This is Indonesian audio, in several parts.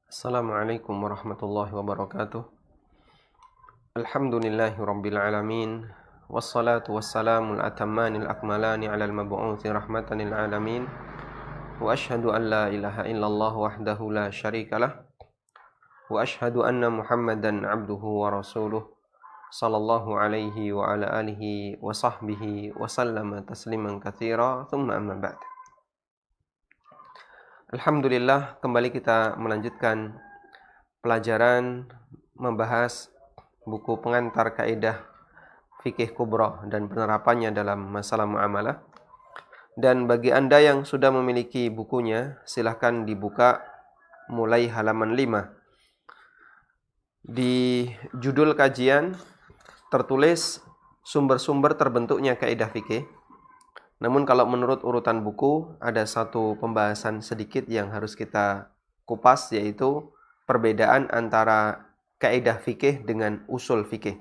Assalamualaikum warahmatullahi wabarakatuh. Alhamdulillahi rabbil alamin. Wassalatu wassalamul atammanil akmalani ala al-mab'uthi rahmatan lil alamin. Wa ashhadu an la ilaha illallah wahdahu la syarikalah. Wa ashhadu anna Muhammadan abduhu wa rasuluh. Sallallahu alaihi wa ala alihi wa sahbihi wa sallama tasliman katsira. Thumma amma ba'd. Alhamdulillah, kembali kita melanjutkan pelajaran membahas buku pengantar kaidah fikih kubra dan penerapannya dalam masalah muamalah. Dan bagi Anda yang sudah memiliki bukunya, silahkan dibuka mulai halaman 5. Di judul kajian tertulis sumber-sumber terbentuknya kaidah fikih. Namun kalau menurut urutan buku, ada satu pembahasan sedikit yang harus kita kupas, yaitu perbedaan antara kaidah fikih dengan usul fikih.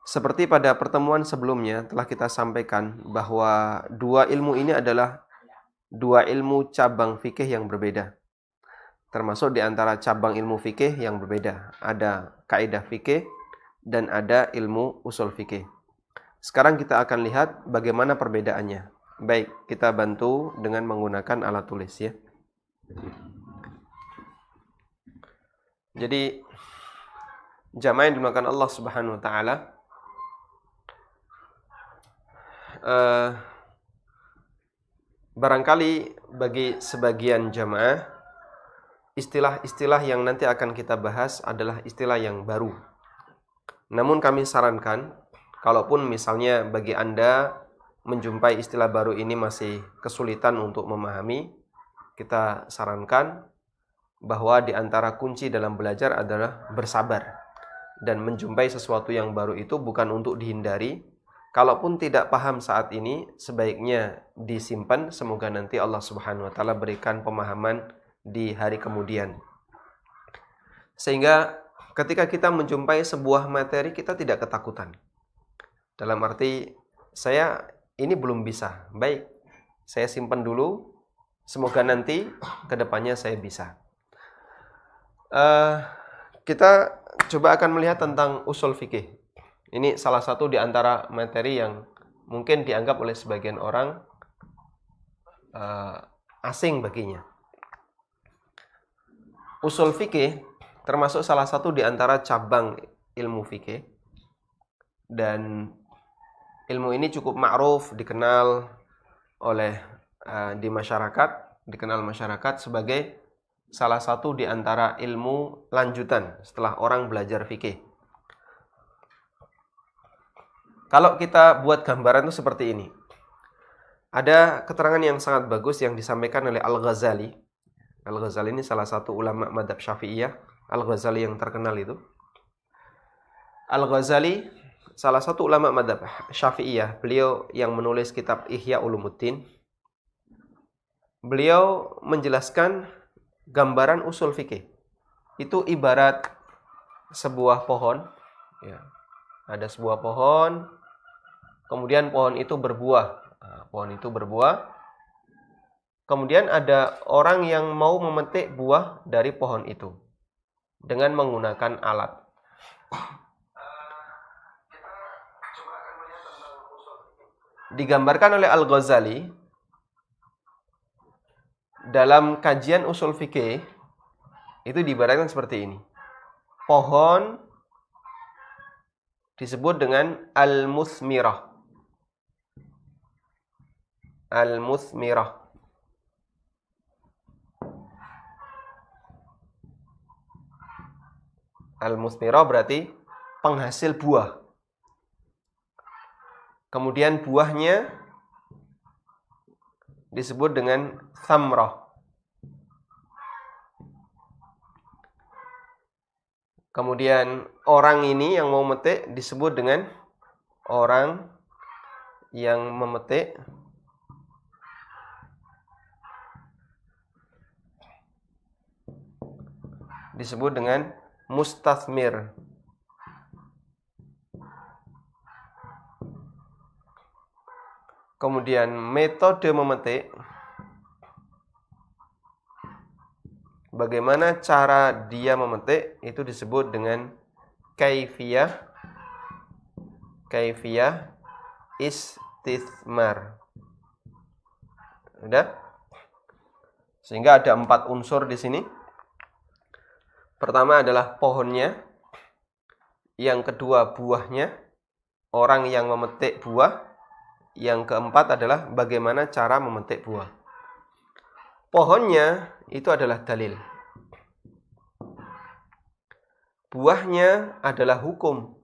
Seperti pada pertemuan sebelumnya telah kita sampaikan bahwa dua ilmu ini adalah dua ilmu cabang fikih yang berbeda. Termasuk di antara cabang ilmu fikih yang berbeda. Ada kaidah fikih dan ada ilmu usul fikih. Sekarang kita akan lihat bagaimana perbedaannya. Baik, kita bantu dengan menggunakan alat tulis ya. Jadi jamaah yang dimuliakan Allah Subhanahu wa taala, barangkali bagi sebagian jamaah istilah-istilah yang nanti akan kita bahas adalah istilah yang baru. Namun kami sarankan, kalaupun misalnya bagi Anda menjumpai istilah baru ini masih kesulitan untuk memahami, kita sarankan bahwa di antara kunci dalam belajar adalah bersabar. Dan menjumpai sesuatu yang baru itu bukan untuk dihindari. Kalaupun tidak paham saat ini, sebaiknya disimpan. Semoga nanti Allah Subhanahu wa taala berikan pemahaman di hari kemudian. Sehingga ketika kita menjumpai sebuah materi, kita tidak ketakutan. Dalam arti, saya ini belum bisa. Baik, saya simpan dulu. Semoga nanti ke depannya saya bisa. Kita coba akan melihat tentang usul fikih. Ini salah satu di antara materi yang mungkin dianggap oleh sebagian orang asing baginya. Usul fikih termasuk salah satu di antara cabang ilmu fikih. Dan ilmu ini cukup ma'ruf, dikenal oleh dikenal masyarakat sebagai salah satu di antara ilmu lanjutan setelah orang belajar fikih. Kalau kita buat gambaran itu seperti ini. Ada keterangan yang sangat bagus yang disampaikan oleh Al-Ghazali. Al-Ghazali ini salah satu ulama madhab Syafi'iyah. Al-Ghazali yang terkenal itu. Al-Ghazali salah satu ulama madhab Syafi'iyah. Beliau yang menulis kitab Ihya Ulumuddin. Beliau menjelaskan gambaran usul fikih. Itu ibarat sebuah pohon. Ya. Ada sebuah pohon, kemudian pohon itu berbuah. Pohon itu berbuah. Kemudian ada orang yang mau memetik buah dari pohon itu dengan menggunakan alat. Digambarkan oleh Al-Ghazali dalam kajian usul fikih itu diibaratkan seperti ini. Pohon disebut dengan al-muthmirah. Al-muthmirah. Al-muthmirah berarti penghasil buah. Kemudian buahnya disebut dengan thamrah. Kemudian orang ini yang mau memetik disebut dengan orang yang memetik. Disebut dengan mustathmir. Kemudian metode memetik, bagaimana cara dia memetik, itu disebut dengan kaifiyah istithmar. Udah? Sehingga ada 4 unsur di sini. Pertama adalah pohonnya, yang kedua buahnya, orang yang memetik buah, yang keempat adalah bagaimana cara memetik buah. Pohonnya itu adalah dalil. Buahnya adalah hukum.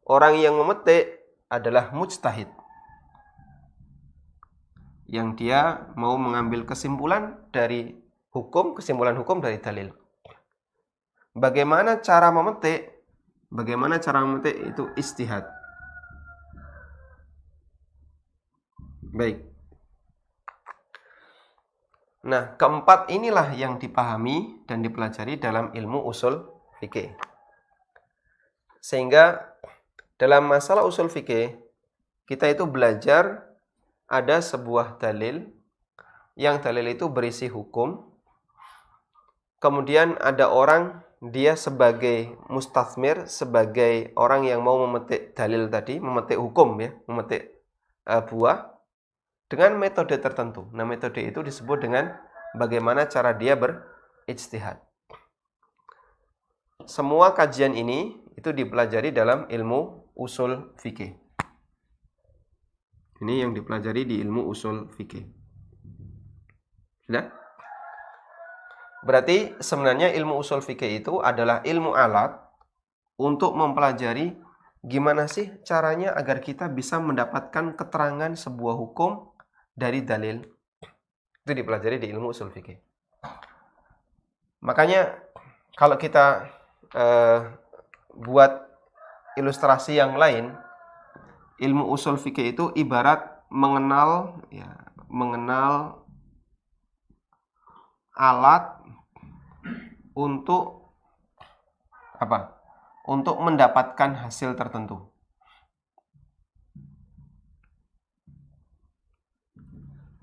Orang yang memetik adalah mujtahid, yang dia mau mengambil kesimpulan dari hukum, kesimpulan hukum dari dalil. Bagaimana cara memetik? Bagaimana cara memetik itu ijtihad. Baik. Nah, keempat inilah yang dipahami dan dipelajari dalam ilmu usul fikih. Sehingga dalam masalah usul fikih, kita itu belajar ada sebuah dalil, yang dalil itu berisi hukum. Kemudian ada orang, dia sebagai mustathmir, sebagai orang yang mau memetik dalil tadi, memetik hukum ya, memetik buah dengan metode tertentu. Nah, metode itu disebut dengan bagaimana cara dia berijtihad. Semua kajian ini itu dipelajari dalam ilmu usul fikih. Ini yang dipelajari di ilmu usul fikih. Sudah? Berarti sebenarnya ilmu usul fikih itu adalah ilmu alat untuk mempelajari gimana sih caranya agar kita bisa mendapatkan keterangan sebuah hukum dari dalil. Itu dipelajari di ilmu usul fikih. Makanya kalau kita buat ilustrasi yang lain, ilmu usul fikih itu ibarat mengenal alat untuk apa? Untuk mendapatkan hasil tertentu.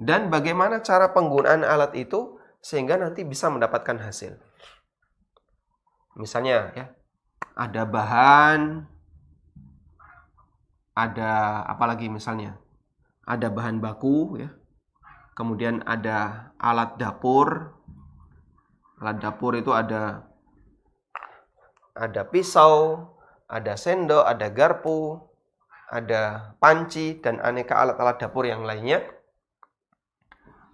Dan bagaimana cara penggunaan alat itu sehingga nanti bisa mendapatkan hasil. Misalnya ya, ada bahan, ada apa lagi misalnya? Ada bahan baku ya. Kemudian ada alat dapur. Alat dapur itu ada pisau, ada sendok, ada garpu, ada panci, dan aneka alat-alat dapur yang lainnya.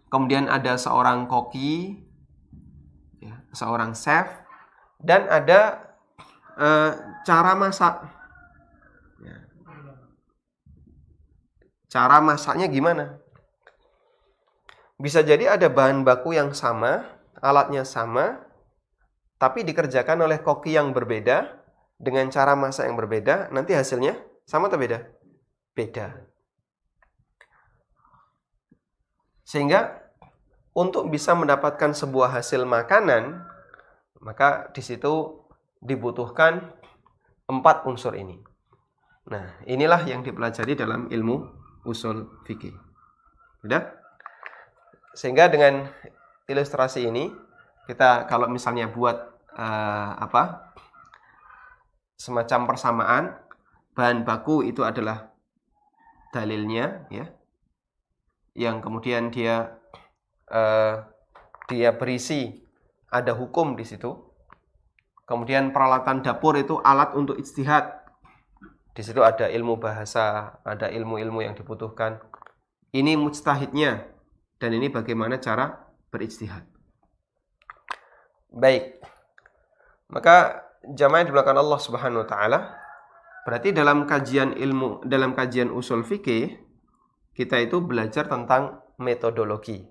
Kemudian ada seorang koki, ya, seorang chef, dan ada cara masak. Ya. Cara masaknya gimana? Bisa jadi ada bahan baku yang sama, alatnya sama, tapi dikerjakan oleh koki yang berbeda, dengan cara masak yang berbeda, nanti hasilnya sama atau beda? Beda. Sehingga untuk bisa mendapatkan sebuah hasil makanan, maka di situ dibutuhkan 4 unsur ini. Nah, inilah yang dipelajari dalam ilmu usul fikih. Sudah? Sehingga dengan ilustrasi ini, kita kalau misalnya buat semacam persamaan, bahan baku itu adalah dalilnya, ya, yang kemudian dia berisi ada hukum di situ. Kemudian peralatan dapur itu alat untuk ijtihad. Di situ ada ilmu bahasa, ada ilmu-ilmu yang dibutuhkan. Ini mujtahidnya, dan ini bagaimana cara berijtihad. Baik. Maka jamaah di belakang Allah Subhanahu wa taala, berarti dalam kajian ilmu, dalam kajian usul fikih, kita itu belajar tentang metodologi.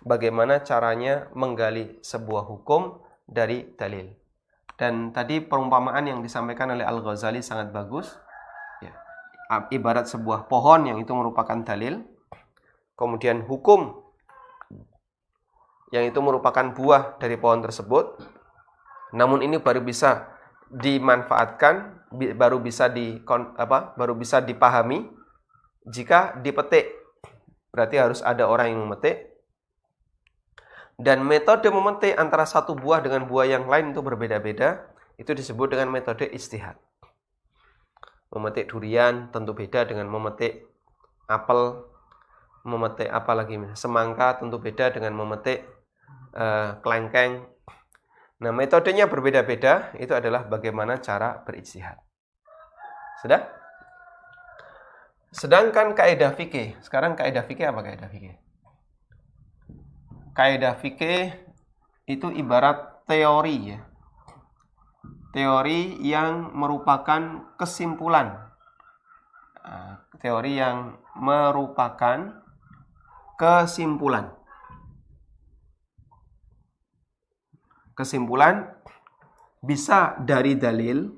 Bagaimana caranya menggali sebuah hukum dari dalil. Dan tadi perumpamaan yang disampaikan oleh Al-Ghazali sangat bagus. Ya. Ibarat sebuah pohon yang itu merupakan dalil. Kemudian hukum yang itu merupakan buah dari pohon tersebut. Namun ini baru bisa dimanfaatkan, baru bisa dipahami jika dipetik. Berarti harus ada orang yang memetik. Dan metode memetik antara satu buah dengan buah yang lain itu berbeda-beda. Itu disebut dengan metode ijtihad. Memetik durian tentu beda dengan memetik apel, memetik apa lagi, semangka tentu beda dengan memetik kelengkeng. Nah, metodenya berbeda-beda. Itu adalah bagaimana cara berijtihad. Sudah? Sedangkan kaidah fikih. Sekarang kaidah fikih apa kaidah fikih? Kaidah fikih itu ibarat teori ya. Teori yang merupakan kesimpulan. Teori yang merupakan kesimpulan. Kesimpulan bisa dari dalil,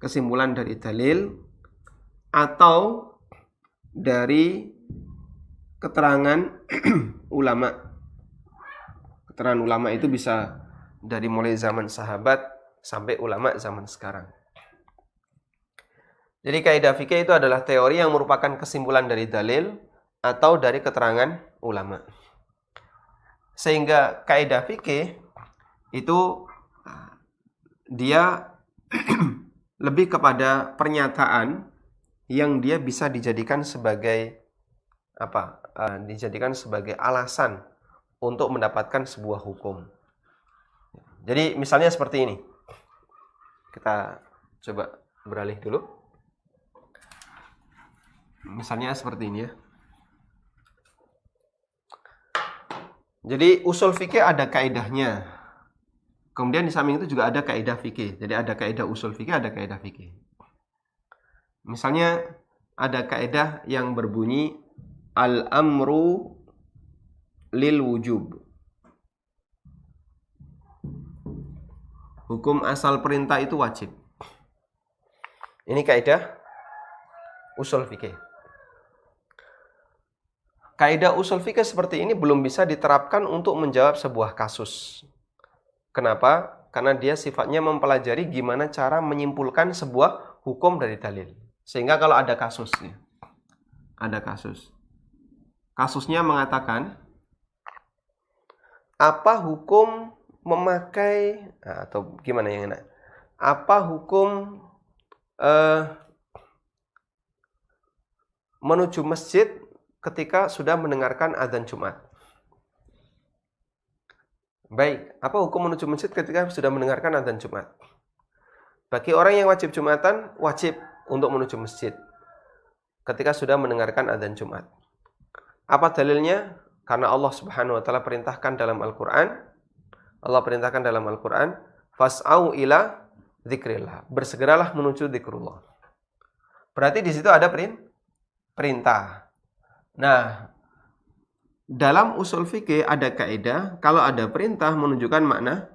kesimpulan dari dalil, atau dari keterangan ulama. Keterangan ulama itu bisa dari mulai zaman sahabat sampai ulama zaman sekarang. Jadi kaidah fikih itu adalah teori yang merupakan kesimpulan dari dalil atau dari keterangan ulama. Sehingga kaidah fikih itu dia lebih kepada pernyataan yang dia bisa dijadikan sebagai dijadikan sebagai alasan untuk mendapatkan sebuah hukum. Jadi misalnya seperti ini. Kita coba beralih dulu. Misalnya seperti ini ya. Jadi usul fikih ada kaidahnya. Kemudian di samping itu juga ada kaidah fikih. Jadi ada kaidah usul fikih, ada kaidah fikih. Misalnya ada kaidah yang berbunyi al-amru lil wujub. Hukum asal perintah itu wajib. Ini kaidah usul fikih. Kaidah usul fikih seperti ini belum bisa diterapkan untuk menjawab sebuah kasus. Kenapa? Karena dia sifatnya mempelajari gimana cara menyimpulkan sebuah hukum dari dalil. Sehingga kalau ada kasusnya, ada kasus. Kasusnya mengatakan apa hukum memakai atau gimana yang enak? Apa hukum menuju masjid ketika sudah mendengarkan azan Jumat? Baik, apa hukum menuju masjid ketika sudah mendengarkan azan Jumat? Bagi orang yang wajib Jumatan, wajib untuk menuju masjid ketika sudah mendengarkan azan Jumat. Apa dalilnya? Karena Allah Subhanahu wa taala perintahkan dalam Al-Qur'an, fas'au ila dzikrillah. Bersegeralah menuju zikrullah. Berarti di situ ada perintah. Nah, dalam usul fikih ada kaidah kalau ada perintah menunjukkan makna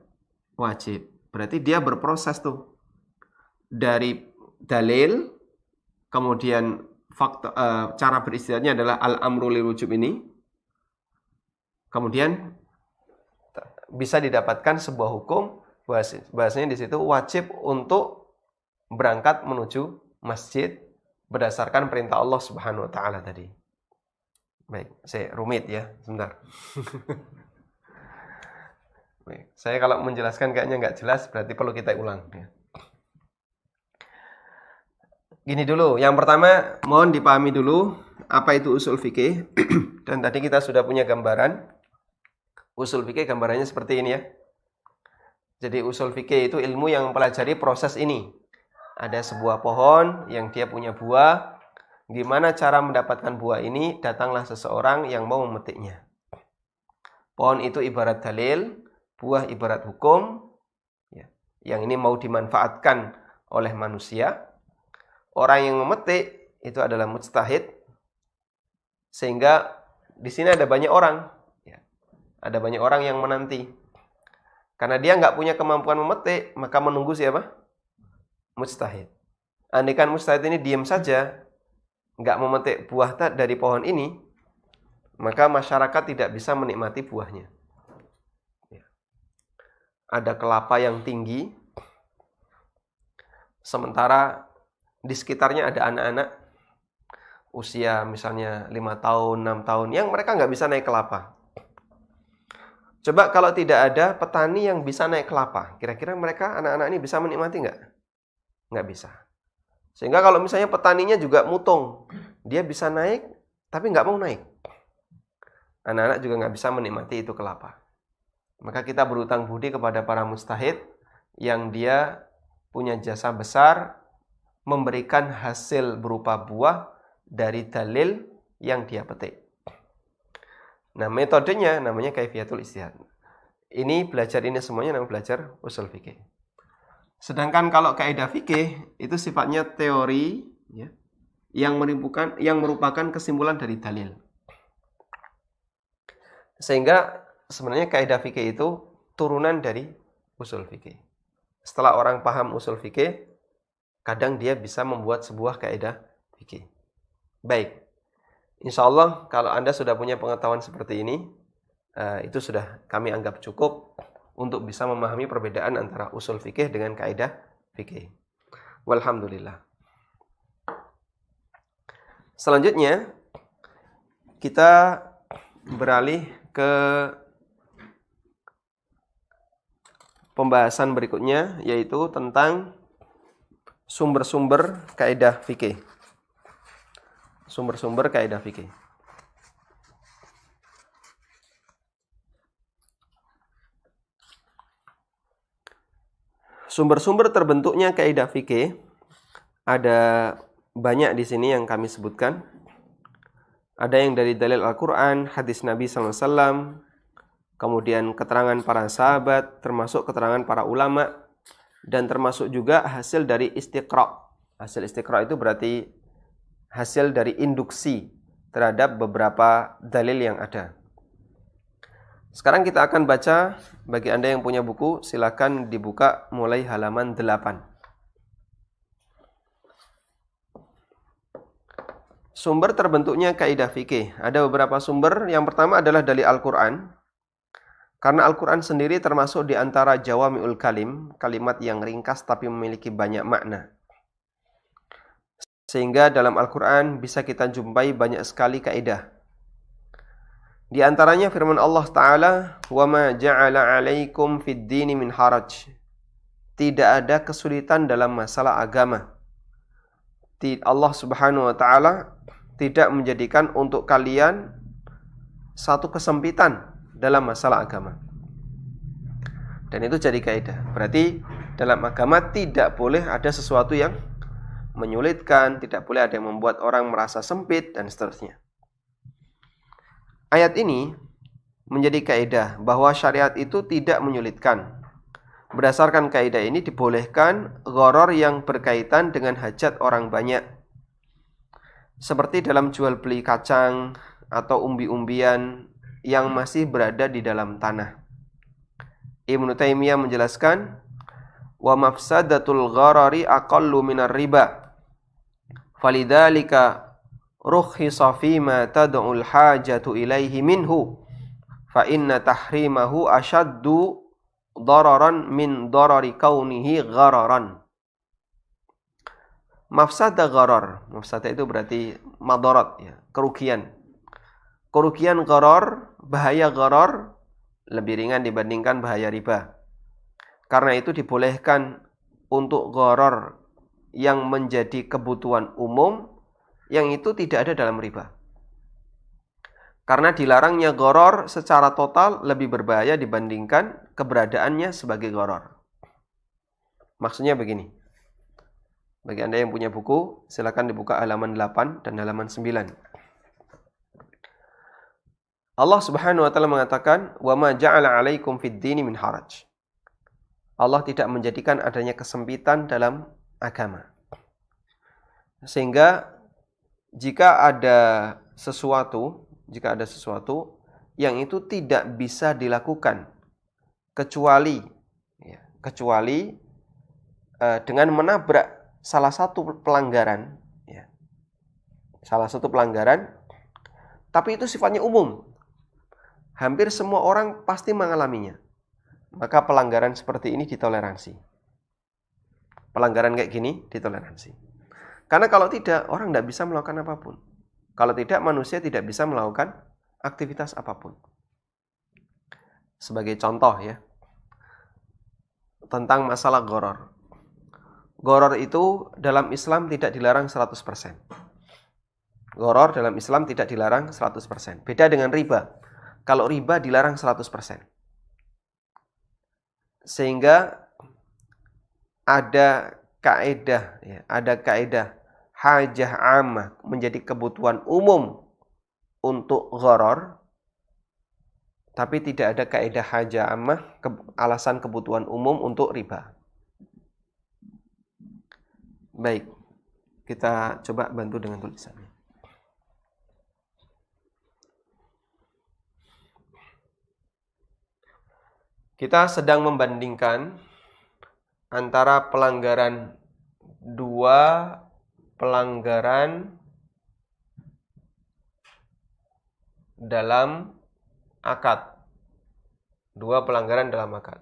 wajib. Berarti dia berproses tuh dari dalil, kemudian cara beristihadnya adalah al-amru lil wujub ini. Kemudian bisa didapatkan sebuah hukum bahasanya di situ wajib untuk berangkat menuju masjid berdasarkan perintah Allah Subhanahu wa taala tadi. Baik, saya rumit ya, sebentar. Baik, saya kalau menjelaskan kayaknya nggak jelas, berarti perlu kita ulang ya. Gini dulu, yang pertama mohon dipahami dulu apa itu usul fikih. Dan tadi kita sudah punya gambaran. Usul fikih gambarannya seperti ini ya. Jadi usul fikih itu ilmu yang mempelajari proses ini. Ada sebuah pohon yang dia punya buah. Gimana cara mendapatkan buah ini? Datanglah seseorang yang mau memetiknya. Pohon itu ibarat dalil, buah ibarat hukum. Yang ini mau dimanfaatkan oleh manusia. Orang yang memetik itu adalah mujtahid. Sehingga di sini ada banyak orang. Ada banyak orang yang menanti. Karena dia nggak punya kemampuan memetik, maka menunggu siapa? Mujtahid. Andaikan mujtahid ini diam saja, nggak memetik buah dari pohon ini, maka masyarakat tidak bisa menikmati buahnya. Ada kelapa yang tinggi, sementara di sekitarnya ada anak-anak usia misalnya 5 tahun, 6 tahun, yang mereka nggak bisa naik kelapa. Coba kalau tidak ada petani yang bisa naik kelapa, kira-kira mereka, anak-anak ini bisa menikmati nggak? Nggak bisa. Sehingga kalau misalnya petaninya juga mutung, dia bisa naik, tapi nggak mau naik. Anak-anak juga nggak bisa menikmati itu kelapa. Maka kita berutang budi kepada para mujtahid yang dia punya jasa besar memberikan hasil berupa buah dari dalil yang dia petik. Nah, metodenya namanya kaifiyatul ijtihad. Ini belajar ini semuanya namanya belajar usul fikih. Sedangkan kalau kaidah fikih itu sifatnya teori, ya, yang merupakan kesimpulan dari dalil. Sehingga sebenarnya kaidah fikih itu turunan dari usul fikih. Setelah orang paham usul fikih, kadang dia bisa membuat sebuah kaidah fikih. Baik. Insya Allah kalau Anda sudah punya pengetahuan seperti ini, itu sudah kami anggap cukup untuk bisa memahami perbedaan antara usul fikih dengan kaidah fikih. Walhamdulillah. Selanjutnya kita beralih ke pembahasan berikutnya, yaitu tentang sumber-sumber kaidah fikih. Sumber-sumber kaidah fikih. Sumber-sumber terbentuknya kaidah fikih ada banyak di sini yang kami sebutkan. Ada yang dari dalil Al-Quran, hadis Nabi SAW, kemudian keterangan para sahabat, termasuk keterangan para ulama, dan termasuk juga hasil dari istiqra'. Hasil istiqra' itu berarti hasil dari induksi terhadap beberapa dalil yang ada. Sekarang kita akan baca, bagi Anda yang punya buku, silakan dibuka mulai halaman 8. Sumber terbentuknya kaidah fikih. Ada beberapa sumber. Yang pertama adalah dari Al-Quran. Karena Al-Quran sendiri termasuk di antara jawami'ul kalim, kalimat yang ringkas tapi memiliki banyak makna. Sehingga dalam Al-Quran bisa kita jumpai banyak sekali kaidah. Di antaranya firman Allah Ta'ala, وَمَا جَعَلَ عَلَيْكُمْ فِي الدِّينِ مِنْ حَرَجٍ. Tidak ada kesulitan dalam masalah agama. Allah Subhanahu wa Ta'ala tidak menjadikan untuk kalian satu kesempitan dalam masalah agama. Dan itu jadi kaidah. Berarti dalam agama tidak boleh ada sesuatu yang menyulitkan, tidak boleh ada yang membuat orang merasa sempit, dan seterusnya. Ayat ini menjadi kaidah bahwa syariat itu tidak menyulitkan. Berdasarkan kaidah ini dibolehkan gharar yang berkaitan dengan hajat orang banyak. Seperti dalam jual beli kacang atau umbi-umbian yang masih berada di dalam tanah. Ibnu Taimiyah menjelaskan, wa mafsadatul gharari aqallu minar riba. Falidzalika rukhisa fima tad'ul hajatu ilaihi minhu fa inna tahrimahu ashaddu dararan min darari kaunihi ghararan. Mafsadah gharar, mafsadah itu berarti madarat, ya, kerugian. Kerugian gharar, bahaya gharar lebih ringan dibandingkan bahaya riba. Karena itu dibolehkan untuk gharar yang menjadi kebutuhan umum, yang itu tidak ada dalam riba. Karena dilarangnya gharar secara total lebih berbahaya dibandingkan keberadaannya sebagai gharar. Maksudnya begini. Bagi Anda yang punya buku, silakan dibuka halaman 8 dan halaman 9. Allah Subhanahu wa taala mengatakan, "Wa ma ja'ala 'alaikum fid dini min haraj." Allah tidak menjadikan adanya kesempitan dalam agama. Sehingga jika ada sesuatu yang itu tidak bisa dilakukan kecuali dengan menabrak salah satu pelanggaran, tapi itu sifatnya umum. Hampir semua orang pasti mengalaminya. Maka pelanggaran seperti ini ditoleransi. Pelanggaran kayak gini ditoleransi. Karena kalau tidak, orang tidak bisa melakukan apapun. Kalau tidak, manusia tidak bisa melakukan aktivitas apapun. Sebagai contoh ya, tentang masalah gharar. Gharar itu dalam Islam tidak dilarang 100%. Gharar dalam Islam tidak dilarang 100%. Beda dengan riba. Kalau riba dilarang 100%. Sehingga ada kaidah hajah ammah menjadi kebutuhan umum untuk gharar, tapi tidak ada kaidah hajah ammah alasan kebutuhan umum untuk riba. Baik, kita coba bantu dengan tulisannya. Kita sedang membandingkan antara dua pelanggaran dalam akad. Dua pelanggaran dalam akad.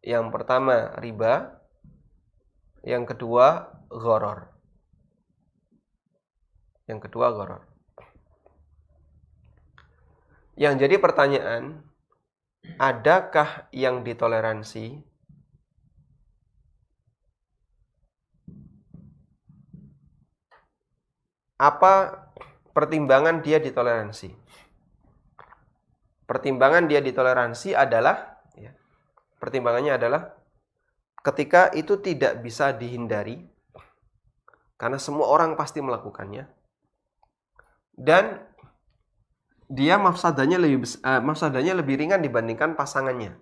Yang pertama riba, yang kedua gharar. Yang jadi pertanyaan, adakah yang ditoleransi? Apa pertimbangan dia ditoleransi? Pertimbangan dia ditoleransi adalah, pertimbangannya adalah ketika itu tidak bisa dihindari, karena semua orang pasti melakukannya, dan dia mafsadahnya lebih ringan dibandingkan pasangannya.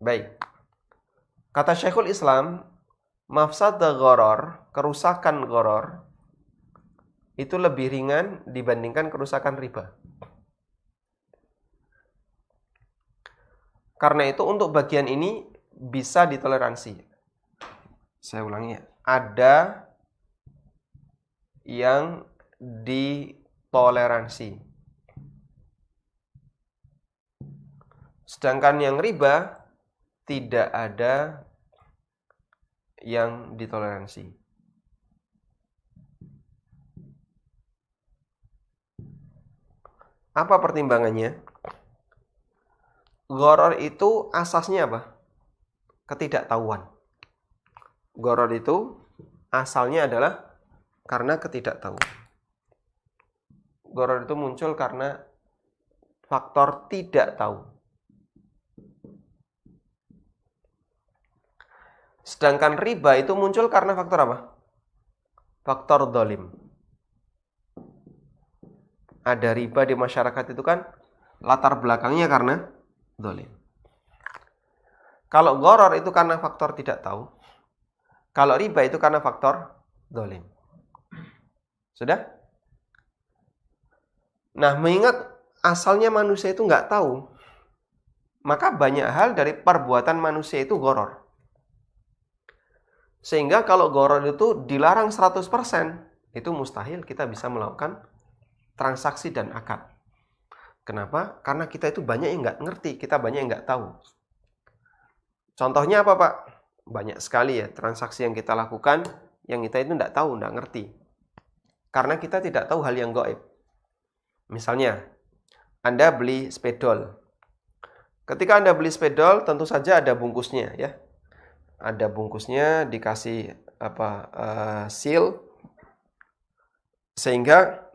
Baik. Kata Syekhul Islam, mafsadah gharar, kerusakan gharar, itu lebih ringan dibandingkan kerusakan riba. Karena itu untuk bagian ini bisa ditoleransi. Saya ulangi ya. Ada yang ditoleransi. Sedangkan yang riba tidak ada yang ditoleransi. Apa pertimbangannya? Gharar itu asasnya apa? Ketidaktahuan. Gharar itu asalnya adalah karena ketidaktahuan. Gharar itu muncul karena faktor tidak tahu. Sedangkan riba itu muncul karena faktor apa? Faktor zalim. Ada riba di masyarakat itu kan latar belakangnya karena zalim. Kalau gharar itu karena faktor tidak tahu. Kalau riba itu karena faktor zalim. Sudah? Nah, mengingat asalnya manusia itu nggak tahu, maka banyak hal dari perbuatan manusia itu gharar. Sehingga kalau gharar itu dilarang 100%, itu mustahil kita bisa melakukan transaksi dan akad. Kenapa? Karena kita itu banyak yang nggak ngerti, kita banyak yang nggak tahu. Contohnya apa, Pak? Banyak sekali ya transaksi yang kita lakukan yang kita itu nggak tahu, nggak ngerti. Karena kita tidak tahu hal yang gaib. Misalnya, Anda beli spidol. Ketika Anda beli spidol, tentu saja ada bungkusnya ya. Ada bungkusnya, dikasih seal, sehingga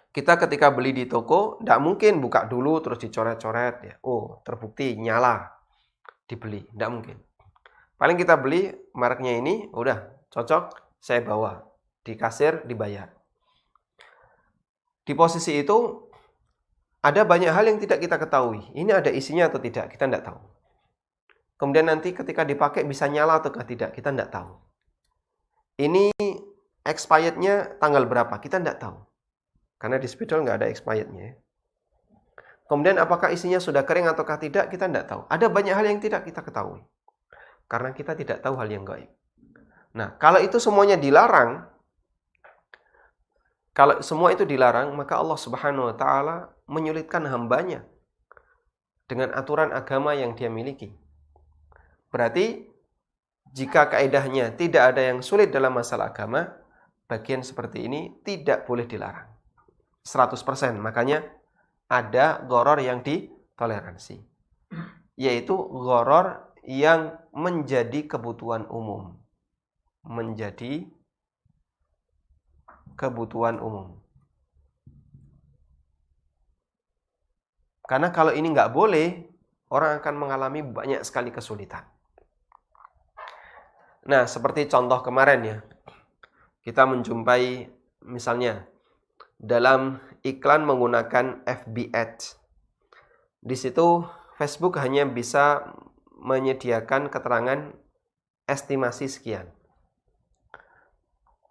Kita ketika beli di toko, tidak mungkin buka dulu terus dicoret-coret. Ya. Oh, terbukti nyala, dibeli. Tidak mungkin. Paling kita beli mereknya ini, udah cocok, saya bawa. Di kasir, dibayar. Di posisi itu, ada banyak hal yang tidak kita ketahui. Ini ada isinya atau tidak, kita tidak tahu. Kemudian nanti ketika dipakai bisa nyala atau tidak, kita tidak tahu. Ini expirednya tanggal berapa, kita tidak tahu. Karena di spidol nggak ada expirednya. Kemudian apakah isinya sudah kering ataukah tidak, kita tidak tahu. Ada banyak hal yang tidak kita ketahui. Karena kita tidak tahu hal yang gaib. Nah, kalau itu semuanya dilarang, kalau semua itu dilarang, maka Allah Subhanahu wa Ta'ala menyulitkan hambanya dengan aturan agama yang dia miliki. Berarti, jika kaedahnya tidak ada yang sulit dalam masalah agama, bagian seperti ini tidak boleh dilarang. 100%. Makanya ada gharar yang ditoleransi. Yaitu gharar yang menjadi kebutuhan umum. Menjadi kebutuhan umum. Karena kalau ini nggak boleh, orang akan mengalami banyak sekali kesulitan. Nah, seperti contoh kemarin ya. Kita menjumpai misalnya dalam iklan menggunakan FB Ads. Di situ Facebook hanya bisa menyediakan keterangan estimasi sekian.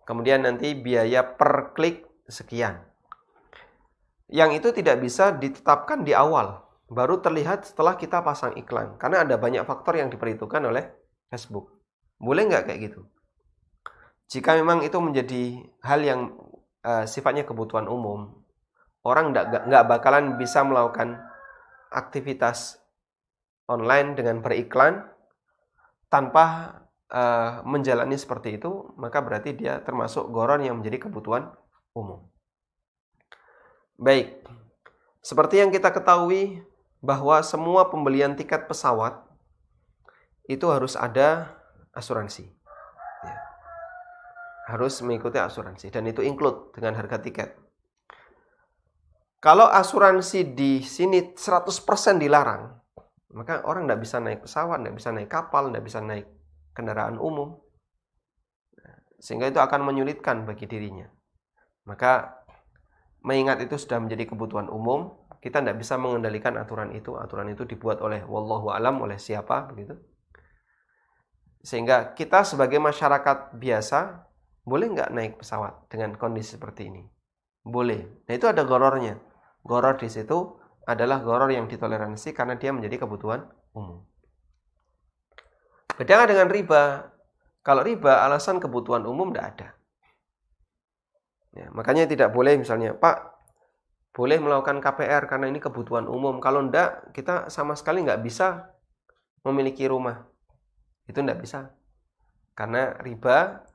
Kemudian nanti biaya per klik sekian. Yang itu tidak bisa ditetapkan di awal. Baru terlihat setelah kita pasang iklan. Karena ada banyak faktor yang diperhitungkan oleh Facebook. Boleh nggak kayak gitu? Jika memang itu menjadi hal yang sifatnya kebutuhan umum, orang nggak bakalan bisa melakukan aktivitas online dengan beriklan tanpa menjalani seperti itu, maka berarti dia termasuk gharar yang menjadi kebutuhan umum. Baik, seperti yang kita ketahui bahwa semua pembelian tiket pesawat itu harus ada asuransi. Harus mengikuti asuransi dan itu include dengan harga tiket. Kalau asuransi di sini 100% dilarang, maka orang tidak bisa naik pesawat, tidak bisa naik kapal, tidak bisa naik kendaraan umum. Sehingga itu akan menyulitkan bagi dirinya. Maka mengingat itu sudah menjadi kebutuhan umum, kita tidak bisa mengendalikan aturan itu. Aturan itu dibuat oleh wallahu alam, oleh siapa begitu. Sehingga kita sebagai masyarakat biasa boleh nggak naik pesawat dengan kondisi seperti ini? Boleh. Nah itu ada ghararnya. Gharar di situ adalah gharar yang ditoleransi karena dia menjadi kebutuhan umum. Beda dengan riba. Kalau riba alasan kebutuhan umum tidak ada. Ya, makanya tidak boleh misalnya, Pak, boleh melakukan KPR karena ini kebutuhan umum. Kalau enggak, kita sama sekali nggak bisa memiliki rumah. Itu enggak bisa. Karena riba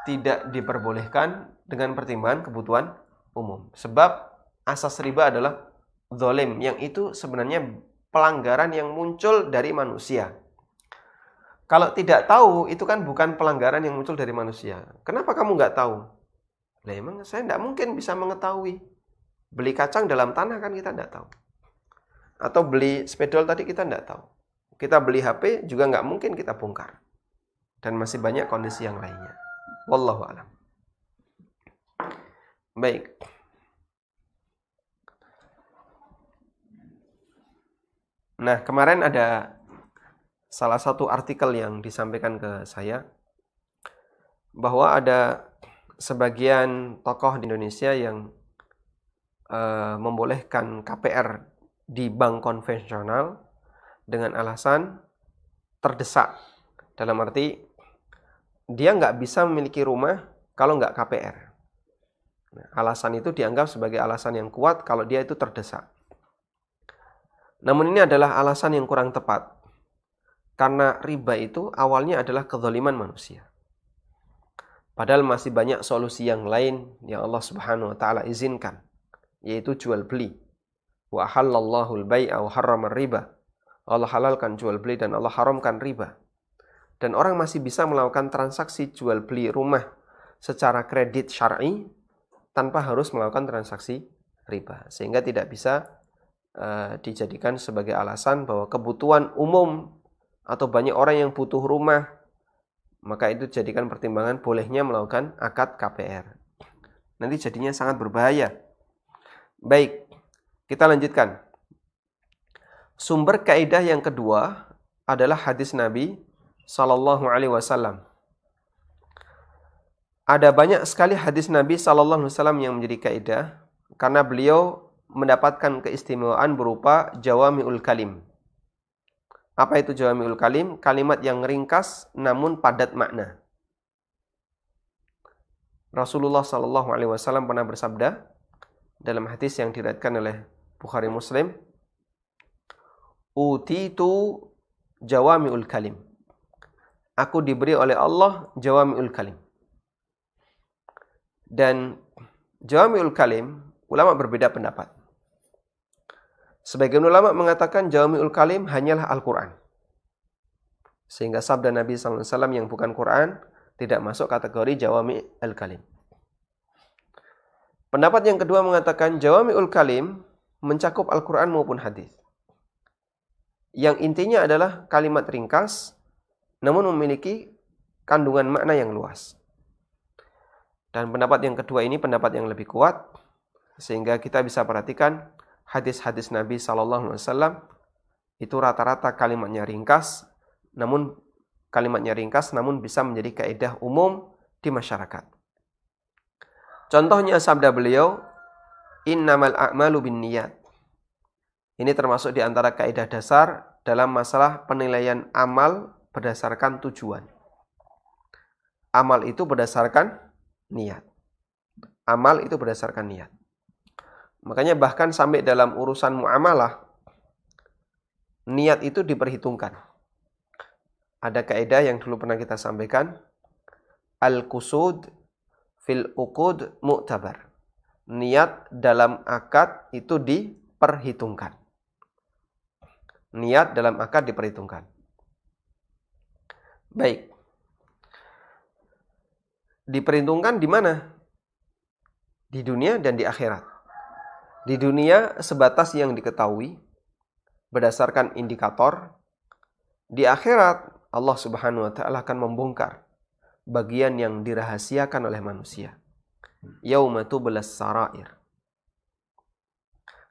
tidak diperbolehkan dengan pertimbangan kebutuhan umum. Sebab asas riba adalah zalim, yang itu sebenarnya pelanggaran yang muncul dari manusia. Kalau tidak tahu, itu kan bukan pelanggaran yang muncul dari manusia. Kenapa kamu nggak tahu? Lah emang saya tidak mungkin bisa mengetahui. Beli kacang dalam tanah kan kita tidak tahu. Atau beli spidol tadi kita tidak tahu. Kita beli HP juga nggak mungkin kita bongkar. Dan masih banyak kondisi yang lainnya. Wallahu a'lam. Baik. Nah, kemarin ada salah satu artikel yang disampaikan ke saya bahwa ada sebagian tokoh di Indonesia yang membolehkan KPR di bank konvensional dengan alasan terdesak. Dalam arti dia nggak bisa memiliki rumah kalau nggak KPR. Nah, alasan itu dianggap sebagai alasan yang kuat kalau dia itu terdesak. Namun ini adalah alasan yang kurang tepat. Karena riba itu awalnya adalah kezaliman manusia. Padahal masih banyak solusi yang lain yang Allah Subhanahu wa Ta'ala izinkan, yaitu jual beli. Wa halallahu al-bai'a wa harrama riba. Allah halalkan jual beli dan Allah haramkan riba. Dan orang masih bisa melakukan transaksi jual beli rumah secara kredit syar'i tanpa harus melakukan transaksi riba. Sehingga tidak bisa dijadikan sebagai alasan bahwa kebutuhan umum atau banyak orang yang butuh rumah, maka itu jadikan pertimbangan bolehnya melakukan akad KPR. Nanti jadinya sangat berbahaya. Baik, kita lanjutkan. Sumber kaidah yang kedua adalah hadis Nabi Sallallahu Alaihi Wasallam. Ada banyak sekali hadis Nabi Sallallahu Alaihi Wasallam yang menjadi kaidah karena beliau mendapatkan keistimewaan berupa jawami'ul kalim. Apa itu jawami'ul kalim? Kalimat yang ringkas namun padat makna. Rasulullah Sallallahu Alaihi Wasallam pernah bersabda dalam hadis yang diriwayatkan oleh Bukhari Muslim, utitu jawami'ul kalim. Aku diberi oleh Allah jawami'ul kalim. Dan jawami'ul kalim, ulama berbeda pendapat. Sebagian ulama mengatakan jawami'ul kalim hanyalah Al-Quran. Sehingga sabda Nabi SAW yang bukan Quran tidak masuk kategori jawami'ul kalim. Pendapat yang kedua mengatakan jawami'ul kalim mencakup Al-Quran maupun hadis. Yang intinya adalah kalimat ringkas namun memiliki kandungan makna yang luas. Dan pendapat yang kedua ini pendapat yang lebih kuat, sehingga kita bisa perhatikan hadis-hadis Nabi Sallallahu Alaihi Wasallam itu rata-rata kalimatnya ringkas, namun bisa menjadi kaidah umum di masyarakat. Contohnya sabda beliau, innamal a'malu binniyat. Ini termasuk di antara kaidah dasar dalam masalah penilaian amal berdasarkan tujuan. Amal itu berdasarkan niat. Amal itu berdasarkan niat. Makanya bahkan sampai dalam urusan muamalah, niat itu diperhitungkan. Ada kaidah yang dulu pernah kita sampaikan, al-qusud fil uqud mu'tabar. Niat dalam akad itu diperhitungkan. Niat dalam akad diperhitungkan. Baik. Diperhitungkan di mana? Di dunia dan di akhirat. Di dunia sebatas yang diketahui berdasarkan indikator. Di akhirat Allah Subhanahu wa taala akan membongkar bagian yang dirahasiakan oleh manusia. Yauma tublas sarair.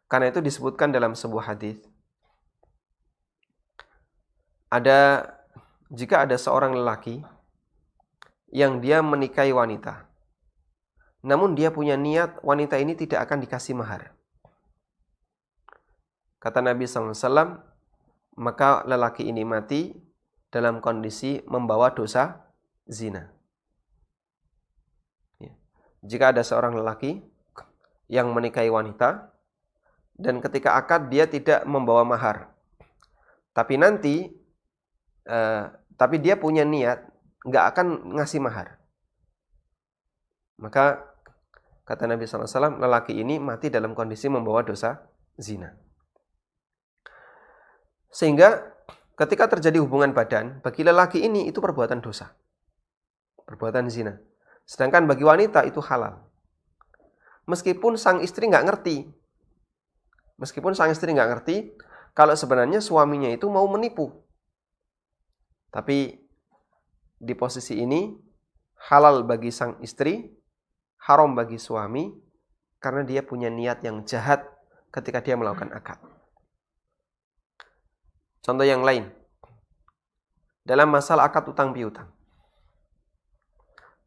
Karena itu disebutkan dalam sebuah hadis, jika ada seorang lelaki yang dia menikahi wanita, namun dia punya niat wanita ini tidak akan dikasih mahar. Kata Nabi SAW, maka lelaki ini mati dalam kondisi membawa dosa zina. Jika ada seorang lelaki yang menikahi wanita, dan ketika akad dia tidak membawa mahar, tapi dia punya niat nggak akan ngasih mahar, maka kata Nabi SAW, lelaki ini mati dalam kondisi membawa dosa zina. Sehingga ketika terjadi hubungan badan, bagi lelaki ini itu perbuatan dosa. Perbuatan zina. Sedangkan bagi wanita itu halal. Meskipun sang istri nggak ngerti. Kalau sebenarnya suaminya itu mau menipu. Tapi di posisi ini, halal bagi sang istri, haram bagi suami, karena dia punya niat yang jahat ketika dia melakukan akad. Contoh yang lain, dalam masalah akad utang piutang,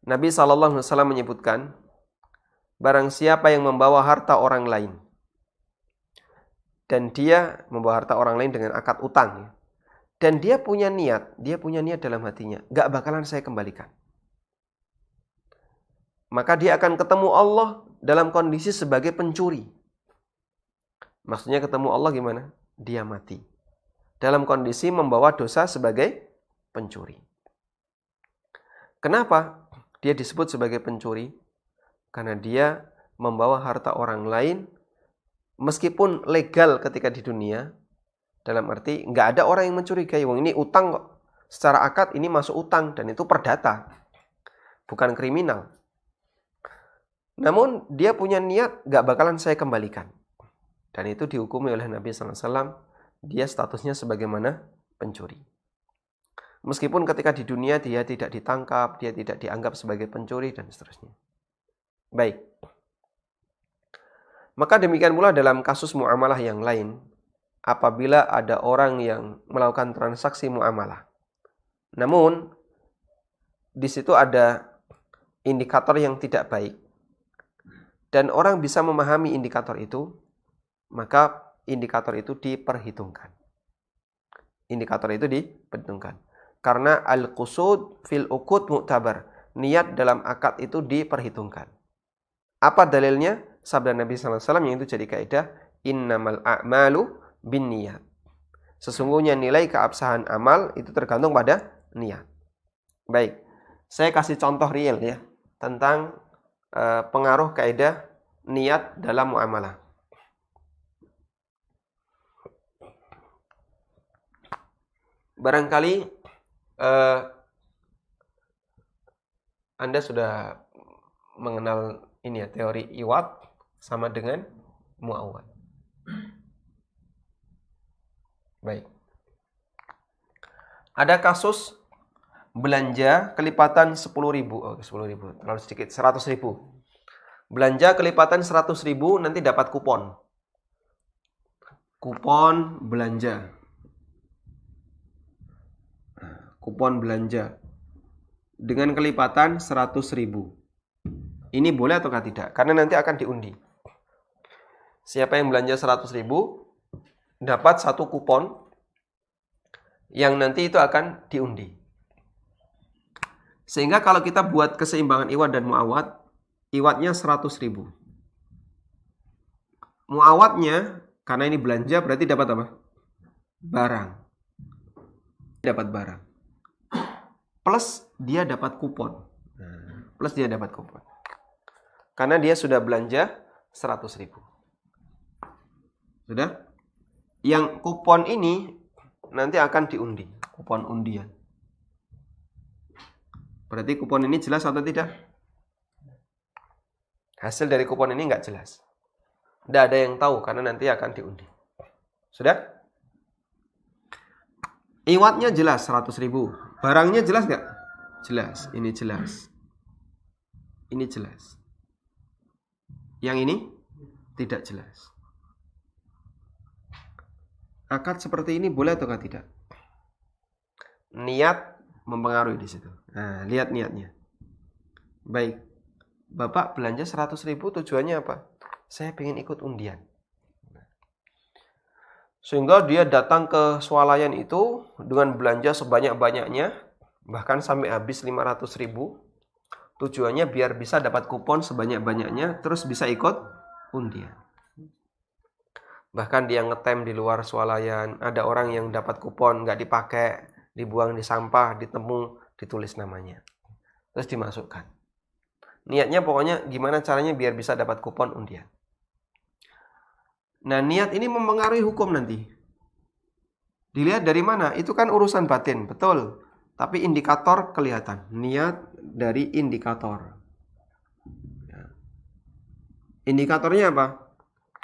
Nabi SAW menyebutkan, barang siapa yang membawa harta orang lain, dan dia membawa harta orang lain dengan akad utang, dan dia punya niat dalam hatinya, gak bakalan saya kembalikan, maka dia akan ketemu Allah dalam kondisi sebagai pencuri. Maksudnya ketemu Allah gimana? Dia mati dalam kondisi membawa dosa sebagai pencuri. Kenapa dia disebut sebagai pencuri? Karena dia membawa harta orang lain meskipun legal ketika di dunia, dalam arti nggak ada orang yang mencurigai, wong ini utang kok. Secara akad ini masuk utang dan itu perdata, bukan kriminal. Namun dia punya niat gak bakalan saya kembalikan. Dan itu dihukumi oleh Nabi SAW. Dia statusnya sebagaimana pencuri. Meskipun ketika di dunia dia tidak ditangkap, dia tidak dianggap sebagai pencuri dan seterusnya. Baik. Maka demikian pula dalam kasus muamalah yang lain. Apabila ada orang yang melakukan transaksi muamalah. Namun di situ ada indikator yang tidak baik. Dan orang bisa memahami indikator itu, maka indikator itu diperhitungkan. Indikator itu diperhitungkan. Karena al-qusud fil uqud mu'tabar. Niat dalam akad itu diperhitungkan. Apa dalilnya? Sabda Nabi SAW yang itu jadi kaidah, innamal a'malu bin niyat. Sesungguhnya nilai keabsahan amal itu tergantung pada niat. Baik, saya kasih contoh real ya tentang pengaruh kaidah niat dalam muamalah. Barangkali Anda sudah mengenal ini ya, teori iwad sama dengan muawad. Baik. Ada kasus belanja kelipatan 10.000. Oh, 10.000 terlalu sedikit, 100.000. Belanja kelipatan 100.000 nanti dapat kupon. Kupon belanja. Kupon belanja dengan kelipatan 100.000. Ini boleh atau tidak? Karena nanti akan diundi. Siapa yang belanja 100.000 dapat satu kupon yang nanti itu akan diundi. Sehingga kalau kita buat keseimbangan iwad dan muawad, iwadnya 100.000. Muawadnya, karena ini belanja berarti dapat apa? Barang. Dapat barang. Plus dia dapat kupon. Plus dia dapat kupon. Karena dia sudah belanja 100.000. Sudah? Yang kupon ini nanti akan diundi. Kupon undian. Berarti kupon ini jelas atau tidak? Hasil dari kupon ini nggak jelas. Tidak ada yang tahu karena nanti akan diundi. Sudah? Iwatnya jelas 100.000. Barangnya jelas nggak? Jelas. Ini jelas. Ini jelas. Yang ini tidak jelas. Akad seperti ini boleh atau tidak? Niat mempengaruhi di situ. Nah, lihat niatnya. Baik. Bapak belanja 100.000 tujuannya apa? Saya ingin ikut undian. Sehingga dia datang ke swalayan itu dengan belanja sebanyak-banyaknya, bahkan sampai habis 500.000. Tujuannya biar bisa dapat kupon sebanyak-banyaknya, terus bisa ikut undian. Bahkan dia ngetem di luar swalayan, ada orang yang dapat kupon nggak dipakai, dibuang di sampah, ditemu, ditulis namanya. Terus dimasukkan. Niatnya pokoknya gimana caranya biar bisa dapat kupon undian. Nah, niat ini mempengaruhi hukum nanti. Dilihat dari mana? Itu kan urusan batin, betul. Tapi indikator kelihatan. Niat dari indikator. Indikatornya apa?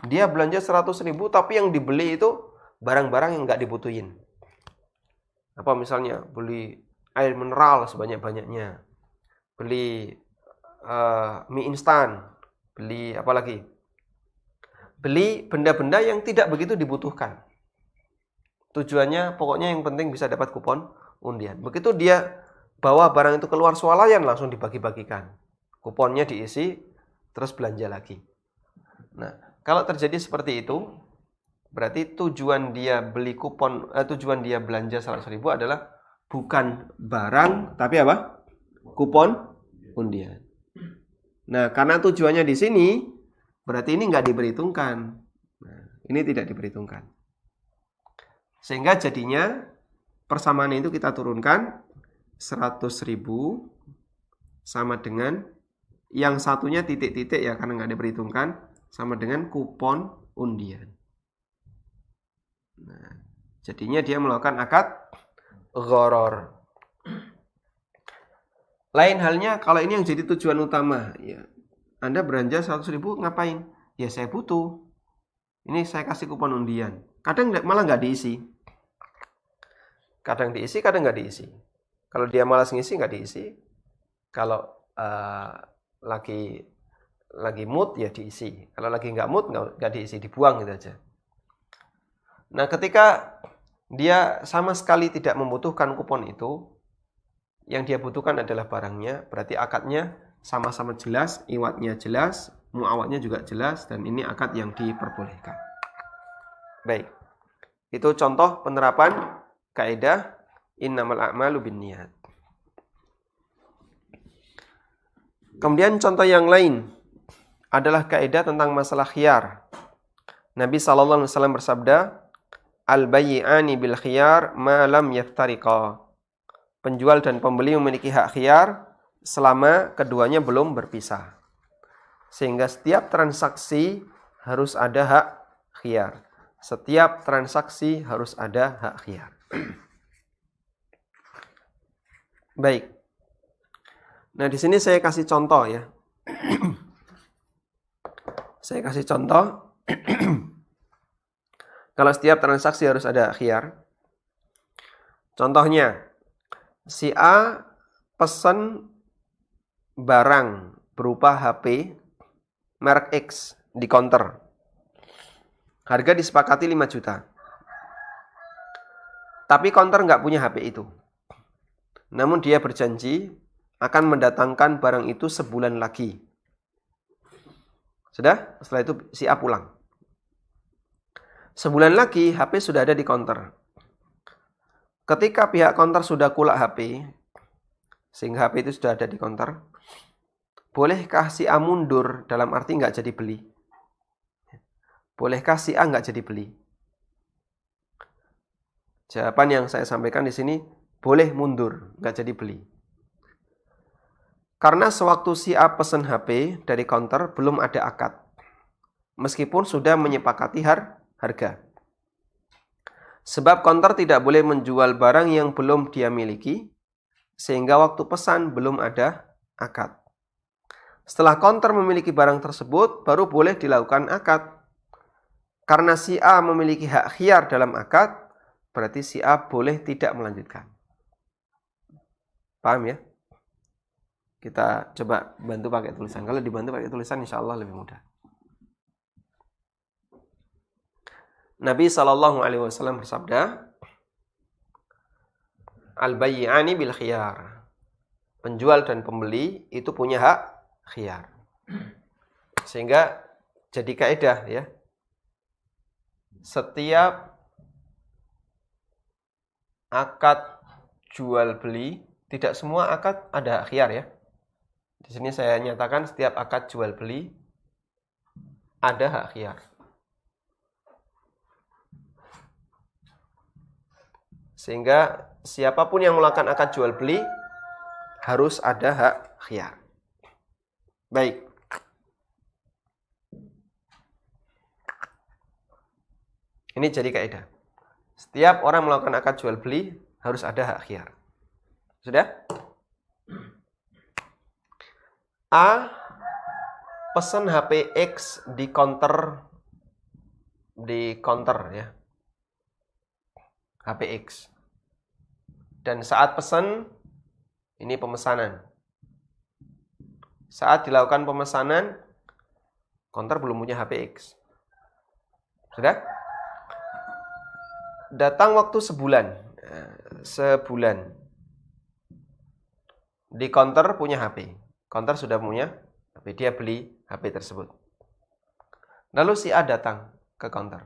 Dia belanja 100.000 tapi yang dibeli itu barang-barang yang nggak dibutuhin. Apa misalnya? Beli air mineral sebanyak-banyaknya. Beli mie instan. Beli apa lagi? Beli benda-benda yang tidak begitu dibutuhkan. Tujuannya pokoknya yang penting bisa dapat kupon undian. Begitu dia bawa barang itu keluar swalayan langsung dibagi-bagikan. Kuponnya diisi terus belanja lagi. Nah, kalau terjadi seperti itu berarti tujuan dia beli kupon tujuan dia belanja 100.000 adalah bukan barang tapi apa? Kupon undian. Nah, karena tujuannya di sini berarti ini nggak diperhitungkan. Nah, ini tidak diperhitungkan. Sehingga jadinya persamaan itu kita turunkan 100.000 sama dengan yang satunya titik-titik ya karena nggak diperhitungkan sama dengan kupon undian. Nah, jadinya dia melakukan akad gharar. Lain halnya kalau ini yang jadi tujuan utama ya. Anda belanja 100.000 ngapain? Ya saya butuh. Ini saya kasih kupon undian. Kadang malah nggak diisi. Kadang diisi, kadang nggak diisi. Kalau dia malas ngisi, nggak diisi. Kalau lagi mood, ya diisi. Kalau lagi nggak mood, nggak diisi, dibuang gitu aja. Nah, ketika dia sama sekali tidak membutuhkan kupon itu, yang dia butuhkan adalah barangnya, berarti akadnya sama-sama jelas, iwatnya jelas, muawatnya juga jelas, dan ini akad yang diperbolehkan. Baik, itu contoh penerapan kaidah innamal a'malu binniyat. Kemudian contoh yang lain adalah kaidah tentang masalah khiyar. Nabi SAW bersabda, al-bayyi'ani bil khiyar ma lam yaftariqa. Penjual dan pembeli memiliki hak khiyar selama keduanya belum berpisah. Sehingga setiap transaksi harus ada hak khiyar. Setiap transaksi harus ada hak khiyar. Baik. Nah, di sini saya kasih contoh ya. Saya kasih contoh. Kalau setiap transaksi harus ada khiyar. Contohnya, si A pesan barang berupa HP merek X di counter. Harga disepakati 5 juta. Tapi counter nggak punya HP itu. Namun dia berjanji akan mendatangkan barang itu sebulan lagi. Sudah? Setelah itu si A pulang. Sebulan lagi HP sudah ada di counter. Ketika pihak counter sudah kulak HP, sehingga HP itu sudah ada di counter, bolehkah si A mundur dalam arti nggak jadi beli? Bolehkah si A nggak jadi beli? Jawaban yang saya sampaikan di sini, boleh mundur, nggak jadi beli. Karena sewaktu si A pesan HP dari counter, belum ada akad. Meskipun sudah menyepakati harga. Sebab counter tidak boleh menjual barang yang belum dia miliki, sehingga waktu pesan belum ada akad. Setelah counter memiliki barang tersebut, baru boleh dilakukan akad. Karena si A memiliki hak khiyar dalam akad, berarti si A boleh tidak melanjutkan. Paham ya? Kita coba bantu pakai tulisan. Kalau dibantu pakai tulisan, insya Allah lebih mudah. Nabi SAW bersabda, al-bayyi'ani bil khiyar. Penjual dan pembeli itu punya hak khiyar. Sehingga jadi kaidah ya. Setiap akad jual beli, tidak semua akad ada hak khiyar ya. Di sini saya nyatakan setiap akad jual beli ada hak khiyar. Sehingga siapapun yang melakukan akad jual beli harus ada hak khiyar. Baik. Ini jadi kaidah. Setiap orang melakukan akad jual beli harus ada hak khiyar. Sudah? A pesan HP X di counter ya. HP X. Dan saat pesan, ini pemesanan. Saat dilakukan pemesanan, counter belum punya HP X. Sudah? Datang waktu sebulan. Di counter punya HP. Counter sudah punya HP. Dia beli HP tersebut. Lalu si A datang ke counter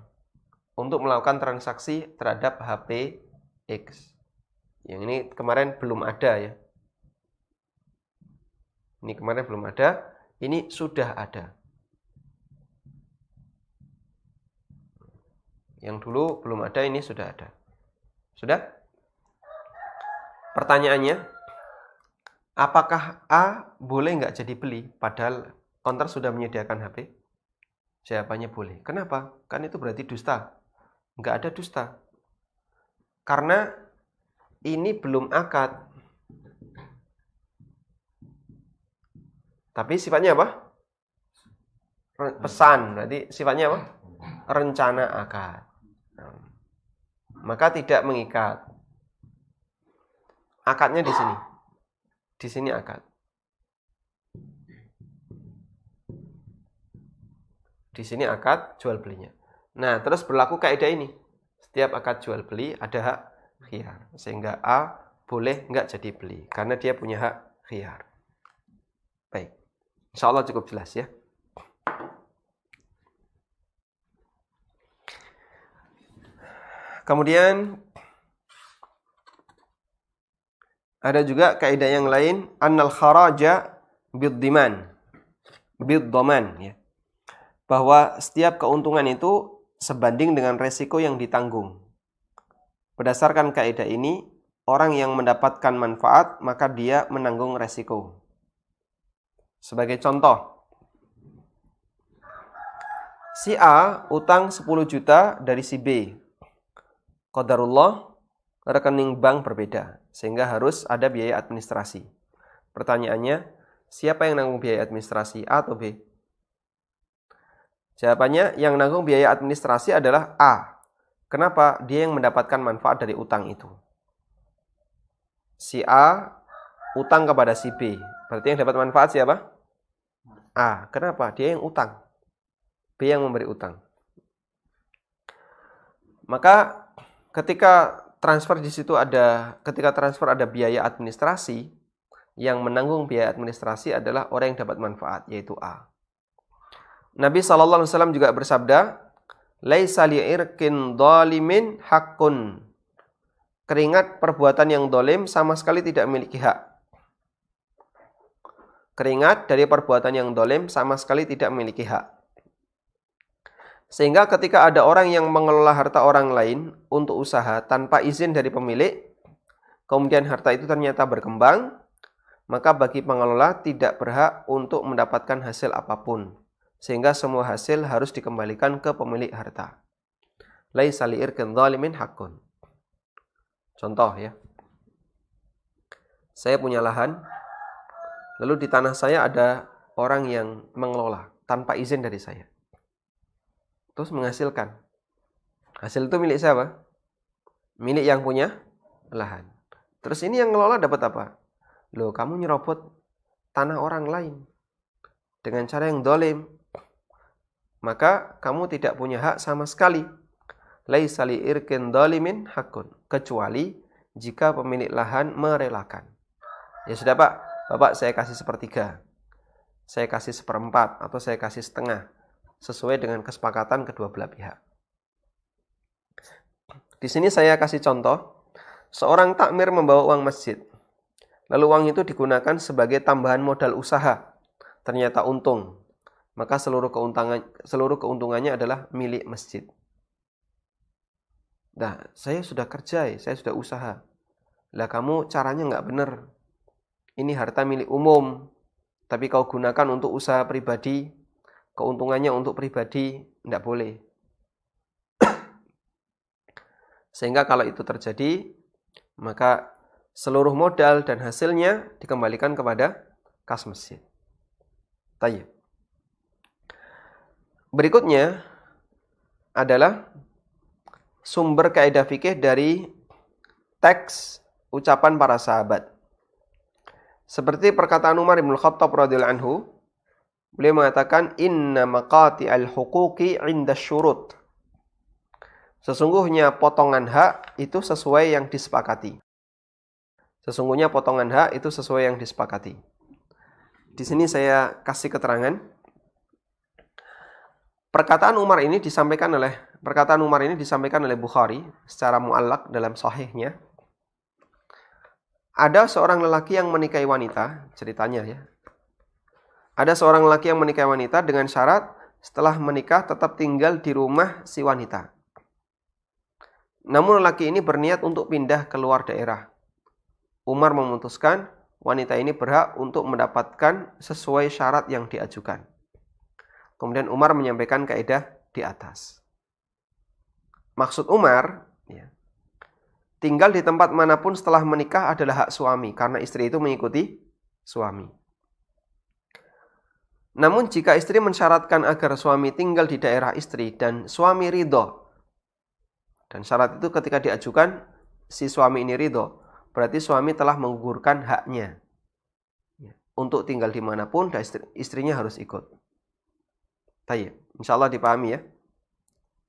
untuk melakukan transaksi terhadap HP X. Yang ini kemarin belum ada ya. Ini kemarin belum ada, ini sudah ada. Yang dulu belum ada, ini sudah ada. Sudah? Pertanyaannya, apakah A boleh nggak jadi beli padahal counter sudah menyediakan HP? Jawabannya boleh. Kenapa? Kan itu berarti dusta. Nggak ada dusta. Karena ini belum akad. Tapi sifatnya apa? pesan, berarti sifatnya apa? Rencana akad. Maka tidak mengikat. Akadnya di sini. Di sini akad. Di sini akad jual belinya. Nah, terus berlaku kaidah ini. Setiap akad jual beli ada hak khiyar. Sehingga A boleh nggak jadi beli. Karena dia punya hak khiyar. Baik. Insya Allah cukup jelas ya. Kemudian ada juga kaidah yang lain, annal kharaja bid-diman. Bid-dhaman ya. Bahwa setiap keuntungan itu sebanding dengan resiko yang ditanggung. Berdasarkan kaidah ini, orang yang mendapatkan manfaat maka dia menanggung resiko. Sebagai contoh, si A utang 10 juta dari si B. Qadarullah, rekening bank berbeda, sehingga harus ada biaya administrasi. Pertanyaannya, siapa yang nanggung biaya administrasi, A atau B? Jawabannya, yang nanggung biaya administrasi adalah A. Kenapa? Dia yang mendapatkan manfaat dari utang itu. Si A utang kepada si B. Berarti yang dapat manfaat siapa? A. Kenapa? Dia yang utang. B yang memberi utang. Maka ketika transfer ada biaya administrasi, yang menanggung biaya administrasi adalah orang yang dapat manfaat, yaitu A. Nabi SAW juga bersabda, laisa li'irkin dhalimin haqqun. Keringat perbuatan yang dolim sama sekali tidak memiliki hak. Keringat dari perbuatan yang dolim sama sekali tidak memiliki hak. Sehingga ketika ada orang yang mengelola harta orang lain untuk usaha tanpa izin dari pemilik, kemudian harta itu ternyata berkembang, maka bagi pengelola tidak berhak untuk mendapatkan hasil apapun. Sehingga semua hasil harus dikembalikan ke pemilik harta. Laisa li'irkin dhalimin haqqun. Contoh ya. Saya punya lahan, lalu di tanah saya ada orang yang mengelola tanpa izin dari saya. Terus menghasilkan. Hasil itu milik siapa? Milik yang punya lahan. Terus ini yang ngelola dapat apa? Loh, kamu nyerobot tanah orang lain dengan cara yang dolim. Maka kamu tidak punya hak sama sekali. Laisa li'irkin dhalimin haqqun. Kecuali jika pemilik lahan merelakan. Ya sudah Pak, Bapak saya kasih 1/3. Saya kasih 1/4 atau saya kasih 1/2. Sesuai dengan kesepakatan kedua belah pihak. Di sini saya kasih contoh. Seorang takmir membawa uang masjid. Lalu uang itu digunakan sebagai tambahan modal usaha. Ternyata untung. Maka seluruh keuntungannya adalah milik masjid. Nah, saya sudah kerja, saya sudah usaha. Lah kamu caranya nggak benar. Ini harta milik umum, tapi kau gunakan untuk usaha pribadi, keuntungannya untuk pribadi, nggak boleh. Sehingga kalau itu terjadi, maka seluruh modal dan hasilnya dikembalikan kepada kas masjid. Tayyib. Berikutnya adalah sumber kaidah fikih dari teks ucapan para sahabat. Seperti perkataan Umar bin Khattab radhiyallahu anhu, beliau mengatakan inna maqati'al huquqi 'inda syurut. Sesungguhnya potongan hak itu sesuai yang disepakati. Sesungguhnya potongan hak itu sesuai yang disepakati. Di sini saya kasih keterangan. Perkataan Umar ini disampaikan oleh Bukhari secara mu'allaq dalam sahihnya. Ada seorang lelaki yang menikahi wanita, ceritanya ya. Ada seorang lelaki yang menikahi wanita dengan syarat setelah menikah tetap tinggal di rumah si wanita. Namun lelaki ini berniat untuk pindah keluar daerah. Umar memutuskan wanita ini berhak untuk mendapatkan sesuai syarat yang diajukan. Kemudian Umar menyampaikan kaidah di atas. Maksud Umar, ya, tinggal di tempat manapun setelah menikah adalah hak suami, karena istri itu mengikuti suami. Namun jika istri mensyaratkan agar suami tinggal di daerah istri dan suami ridho, dan syarat itu ketika diajukan si suami ini ridho, berarti suami telah menggugurkan haknya untuk tinggal dimanapun dan istrinya harus ikut. Tayyib, insyaallah dipahami ya.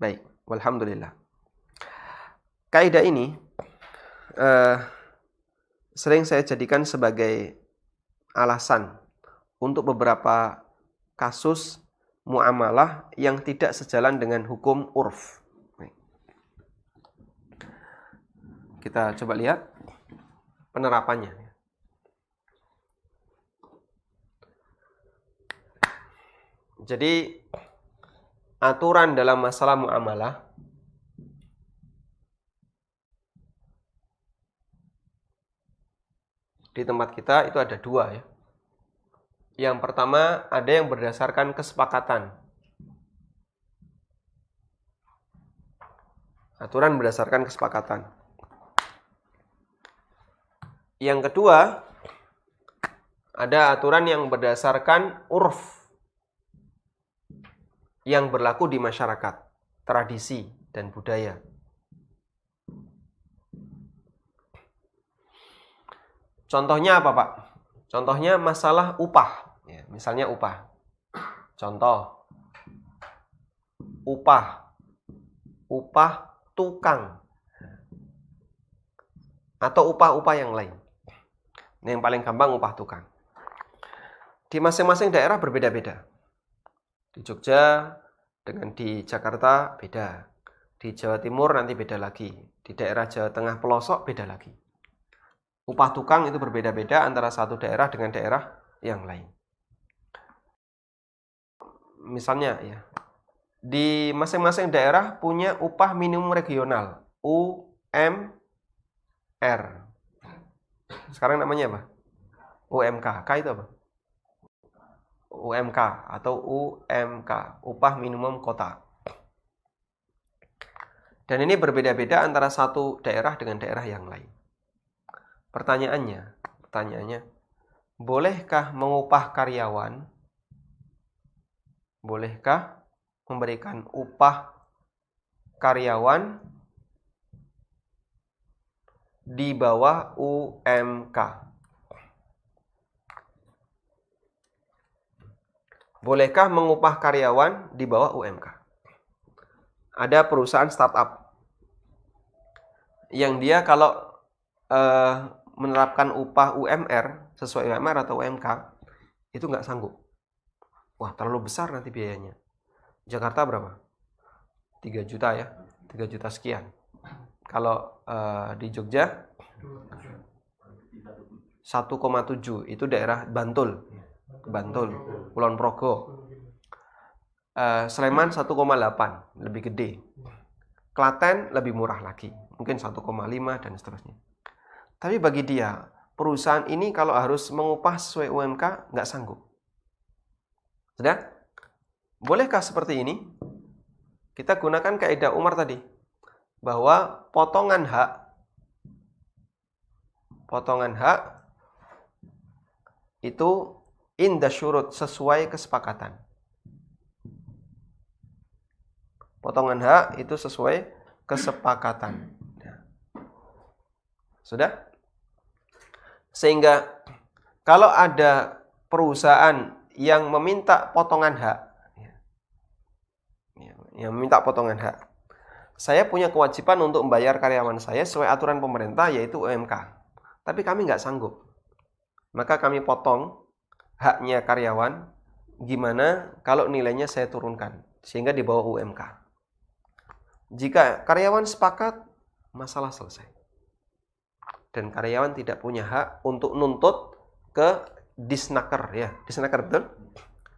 Baik, walhamdulillah. Kaidah ini sering saya jadikan sebagai alasan untuk beberapa kasus muamalah yang tidak sejalan dengan hukum urf. Kita coba lihat penerapannya. Jadi aturan dalam masalah muamalah di tempat kita itu ada dua ya. Yang pertama ada yang berdasarkan kesepakatan. Aturan berdasarkan kesepakatan. Yang kedua ada aturan yang berdasarkan urf, yang berlaku di masyarakat, tradisi dan budaya. Contohnya apa, Pak? Contohnya masalah upah. Ya, misalnya upah. Contoh. Upah. Upah tukang. Atau upah-upah yang lain. Yang paling gampang upah tukang. Di masing-masing daerah berbeda-beda. Di Jogja dengan di Jakarta beda. Di Jawa Timur nanti beda lagi. Di daerah Jawa Tengah pelosok beda lagi. Upah tukang itu berbeda-beda antara satu daerah dengan daerah yang lain. Misalnya ya, di masing-masing daerah punya upah minimum regional, UMR. Sekarang namanya apa? UMK. K itu apa? UMK atau UMK, upah minimum kota. Dan ini berbeda-beda antara satu daerah dengan daerah yang lain. Pertanyaannya, bolehkah mengupah karyawan? Bolehkah memberikan upah karyawan di bawah UMK? Bolehkah mengupah karyawan di bawah UMK? Ada perusahaan startup yang dia kalau menerapkan upah UMR sesuai UMR atau UMK itu nggak sanggup. Wah, terlalu besar nanti biayanya. Jakarta berapa? 3 juta ya, 3 juta sekian. Kalau di Jogja 1,7 itu daerah Bantul, Kulon Progo. Sleman 1,8 lebih gede. Klaten lebih murah lagi, mungkin 1,5 dan seterusnya. Tapi bagi dia, perusahaan ini kalau harus mengupah sesuai UMK, nggak sanggup. Sudah? Bolehkah seperti ini? Kita gunakan kaidah Umar tadi, bahwa potongan hak itu inda syurut, sesuai kesepakatan. Potongan hak itu sesuai kesepakatan. Sudah? Sehingga kalau ada perusahaan yang meminta potongan hak, saya punya kewajiban untuk membayar karyawan saya sesuai aturan pemerintah yaitu UMK. Tapi kami nggak sanggup. Maka kami potong haknya karyawan. Gimana kalau nilainya saya turunkan sehingga di bawah UMK. Jika karyawan sepakat, masalah selesai. Dan karyawan tidak punya hak untuk nuntut ke Disnaker ya. Disnaker betul?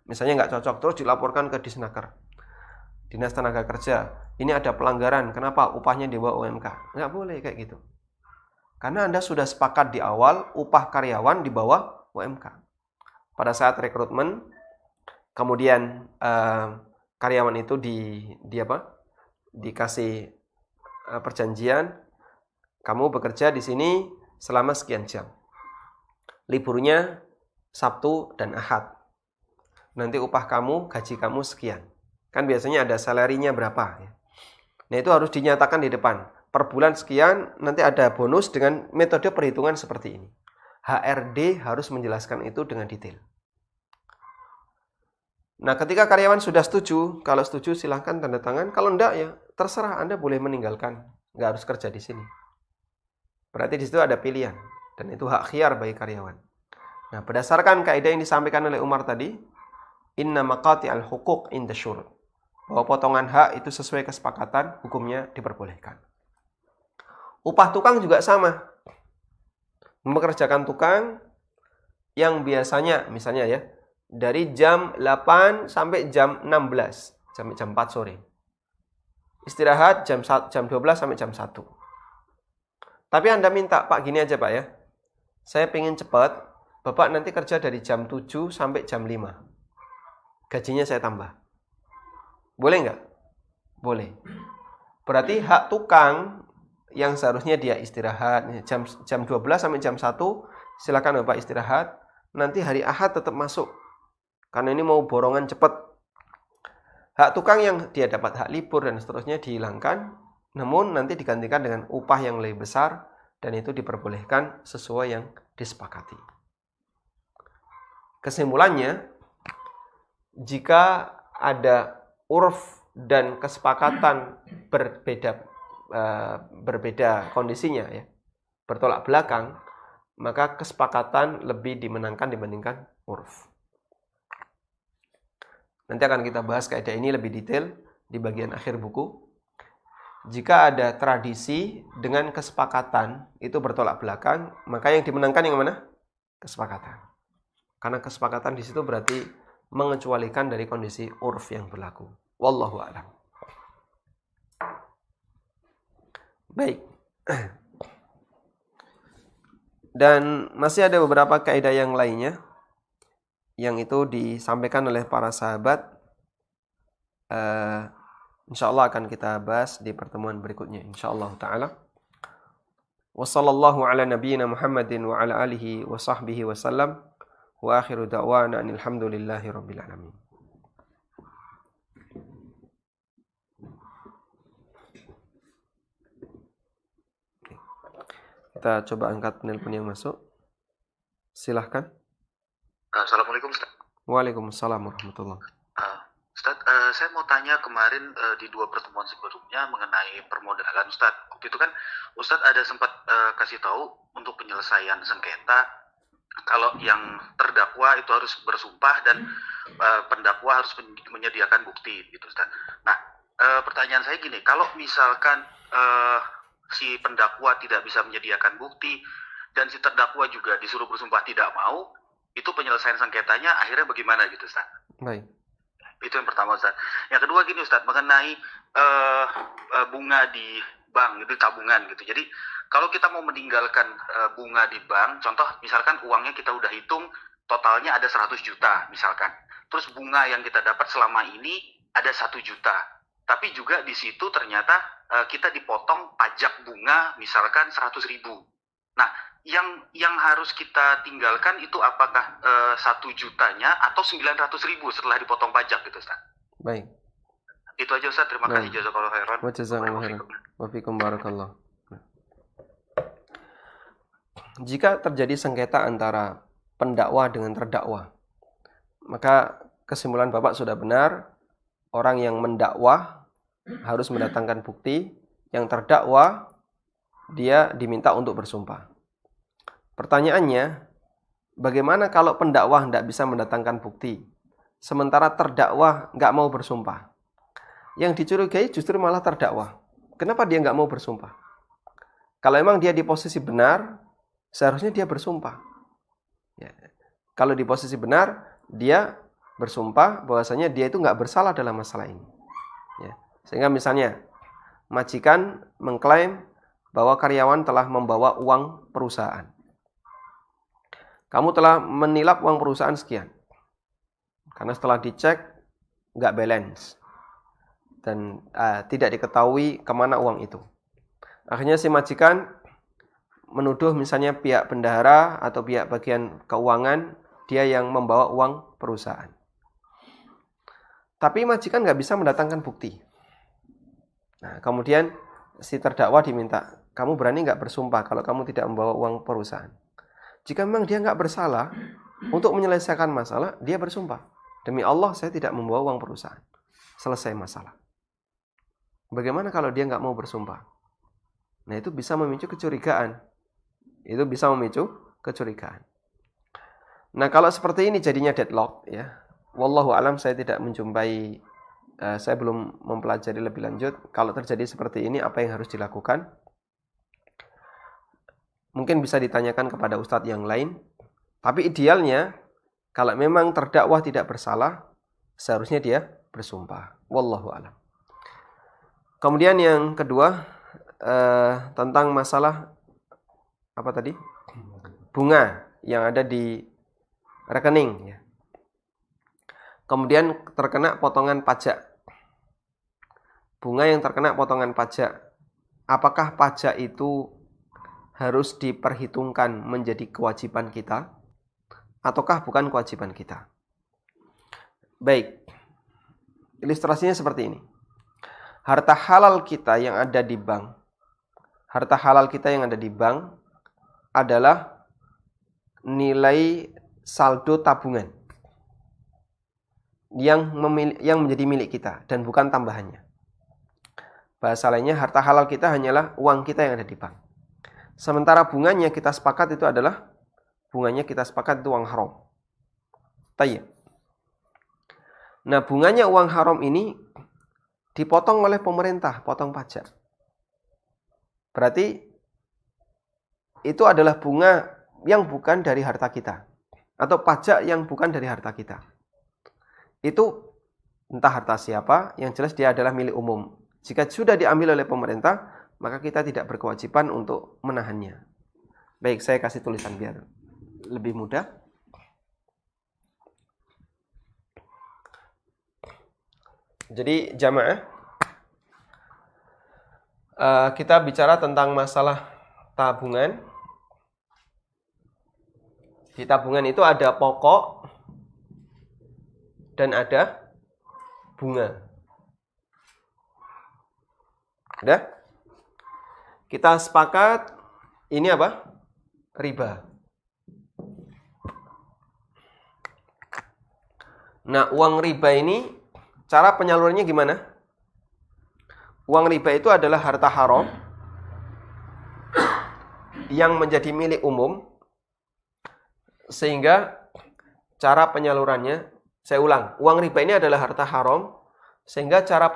Misalnya nggak cocok terus dilaporkan ke Disnaker. Dinas Tenaga Kerja. Ini ada pelanggaran. Kenapa upahnya di bawah UMK? Nggak boleh kayak gitu. Karena Anda sudah sepakat di awal upah karyawan di bawah UMK. Pada saat rekrutmen, kemudian karyawan itu dikasih perjanjian. Kamu bekerja di sini selama sekian jam. Liburnya Sabtu dan Ahad. nanti upah kamu, gaji kamu sekian. Kan biasanya ada salarinya berapa. Nah itu harus dinyatakan di depan. Per bulan sekian, nanti ada bonus dengan metode perhitungan seperti ini. HRD harus menjelaskan itu dengan detail. Nah ketika karyawan sudah setuju, kalau setuju silahkan tanda tangan. Kalau enggak ya terserah, Anda boleh meninggalkan. Nggak harus kerja di sini. Berarti di situ ada pilihan. Dan itu hak khiyar bagi karyawan. Nah berdasarkan kaidah yang disampaikan oleh Umar tadi, inna maqati al-huquq inda syurut. Bahwa potongan hak itu sesuai kesepakatan, hukumnya diperbolehkan. Upah tukang juga sama. Mempekerjakan tukang yang biasanya, misalnya ya, dari jam 8 sampai jam 16, sampai jam 4 sore. Istirahat jam 12 sampai jam 1. Tapi Anda minta, Pak gini aja Pak ya, saya pengen cepat, Bapak nanti kerja dari jam 7 sampai jam 5. Gajinya saya tambah. Boleh nggak? Boleh. Berarti hak tukang yang seharusnya dia istirahat jam 12 sampai jam 1, silakan Bapak istirahat. Nanti hari Ahad tetap masuk. Karena ini mau borongan cepat. Hak tukang yang dia dapat hak libur dan seterusnya dihilangkan, namun nanti digantikan dengan upah yang lebih besar dan itu diperbolehkan sesuai yang disepakati. Kesimpulannya, jika ada urf dan kesepakatan berbeda kondisinya ya, bertolak belakang, maka kesepakatan lebih dimenangkan dibandingkan urf. Nanti akan kita bahas kaidah ini lebih detail di bagian akhir buku. Jika ada tradisi dengan kesepakatan itu bertolak belakang, maka yang dimenangkan yang mana? Kesepakatan. Karena kesepakatan di situ berarti mengecualikan dari kondisi urf yang berlaku. Wallahu a'lam. Baik. Dan masih ada beberapa kaidah yang lainnya yang itu disampaikan oleh para sahabat. Insyaallah akan kita bahas di pertemuan berikutnya insyaallah taala. Wa sallallahu ala nabiyyina Muhammadin wa ala alihi wa sahbihi wasallam. Wa akhiru da'wana alhamdulillahi rabbil alamin. Kita coba angkat penelpon yang masuk. Silahkan. Assalamualaikum Ustaz. Waalaikumsalam warahmatullahi. Ustaz, saya mau tanya kemarin di 2 pertemuan sebelumnya mengenai permodalan Ustaz. Waktu itu kan Ustaz ada sempat kasih tahu untuk penyelesaian sengketa kalau yang terdakwa itu harus bersumpah dan pendakwa harus menyediakan bukti gitu Ustaz. Nah, pertanyaan saya gini, kalau misalkan si pendakwa tidak bisa menyediakan bukti dan si terdakwa juga disuruh bersumpah tidak mau, itu penyelesaian sengketanya akhirnya bagaimana gitu Ustaz? Baik. Itu yang pertama Ustaz. Yang kedua gini Ustaz, mengenai bunga di bank, itu tabungan gitu. Jadi kalau kita mau meninggalkan bunga di bank, contoh misalkan uangnya kita udah hitung totalnya ada 100 juta misalkan. Terus bunga yang kita dapat selama ini ada 1 juta. Tapi juga di situ ternyata kita dipotong pajak bunga misalkan 100 ribu. Nah, yang harus kita tinggalkan itu apakah 1 jutanya atau 900 ribu setelah dipotong pajak gitu Ustaz? Baik. Itu aja Ustaz, terima kasih. Jazakallahu khairan. Wa jazakallahu khairan. Wa fikum barakallah. Jika terjadi sengketa antara pendakwa dengan terdakwa, maka kesimpulan Bapak sudah benar. Orang yang mendakwa harus mendatangkan bukti, yang terdakwa dia diminta untuk bersumpah. Pertanyaannya, bagaimana kalau pendakwa tidak bisa mendatangkan bukti, sementara terdakwa nggak mau bersumpah? Yang dicurigai justru malah terdakwa. Kenapa dia nggak mau bersumpah? Kalau emang dia di posisi benar, seharusnya dia bersumpah. Ya. Kalau di posisi benar, dia bersumpah bahwasanya dia itu nggak bersalah dalam masalah ini. Ya. Sehingga misalnya, majikan mengklaim bahwa karyawan telah membawa uang perusahaan. Kamu telah menilap uang perusahaan sekian. Karena setelah dicek, nggak balance. Dan tidak diketahui kemana uang itu. Akhirnya si majikan menuduh misalnya pihak bendahara atau pihak bagian keuangan, dia yang membawa uang perusahaan. Tapi majikan nggak bisa mendatangkan bukti. Nah, kemudian si terdakwa diminta, kamu berani nggak bersumpah kalau kamu tidak membawa uang perusahaan? Jika memang dia nggak bersalah, untuk menyelesaikan masalah, dia bersumpah. Demi Allah, saya tidak membawa uang perusahaan. Selesai masalah. Bagaimana kalau dia nggak mau bersumpah? Nah, itu bisa memicu kecurigaan. Itu bisa memicu kecurigaan. Nah, kalau seperti ini jadinya deadlock, ya. Wallahu alam, saya tidak menjumpai, saya belum mempelajari lebih lanjut. Kalau terjadi seperti ini, apa yang harus dilakukan? Mungkin bisa ditanyakan kepada ustadz yang lain. Tapi idealnya, kalau memang terdakwa tidak bersalah, seharusnya dia bersumpah. Wallahu alam. Kemudian yang kedua, tentang masalah apa tadi? Bunga yang ada di rekening, ya. Kemudian terkena potongan pajak. Bunga yang terkena potongan pajak. Apakah pajak itu harus diperhitungkan menjadi kewajiban kita ataukah bukan kewajiban kita? Baik. Ilustrasinya seperti ini. Harta halal kita yang ada di bank. Harta halal kita yang ada di bank adalah nilai saldo tabungan yang menjadi milik kita dan bukan tambahannya. Bahasa lainnya, harta halal kita hanyalah uang kita yang ada di bank. Sementara bunganya kita sepakat itu adalah itu uang haram. Tayyib. Nah, bunganya uang haram ini dipotong oleh pemerintah, potong pajak. Berarti itu adalah bunga yang bukan dari harta kita atau pajak yang bukan dari harta kita. Itu entah harta siapa, yang jelas dia adalah milik umum. Jika sudah diambil oleh pemerintah, maka kita tidak berkewajiban untuk menahannya. Baik, saya kasih tulisan biar lebih mudah. Jadi jamaah, kita bicara tentang masalah tabungan. Di tabungan itu ada pokok dan ada bunga. Udah? Kita sepakat ini apa? Riba. Nah, uang riba ini cara penyalurannya gimana? Uang riba itu adalah harta haram yang menjadi milik umum, sehingga cara penyalurannya, saya ulang, uang riba ini adalah harta haram, sehingga cara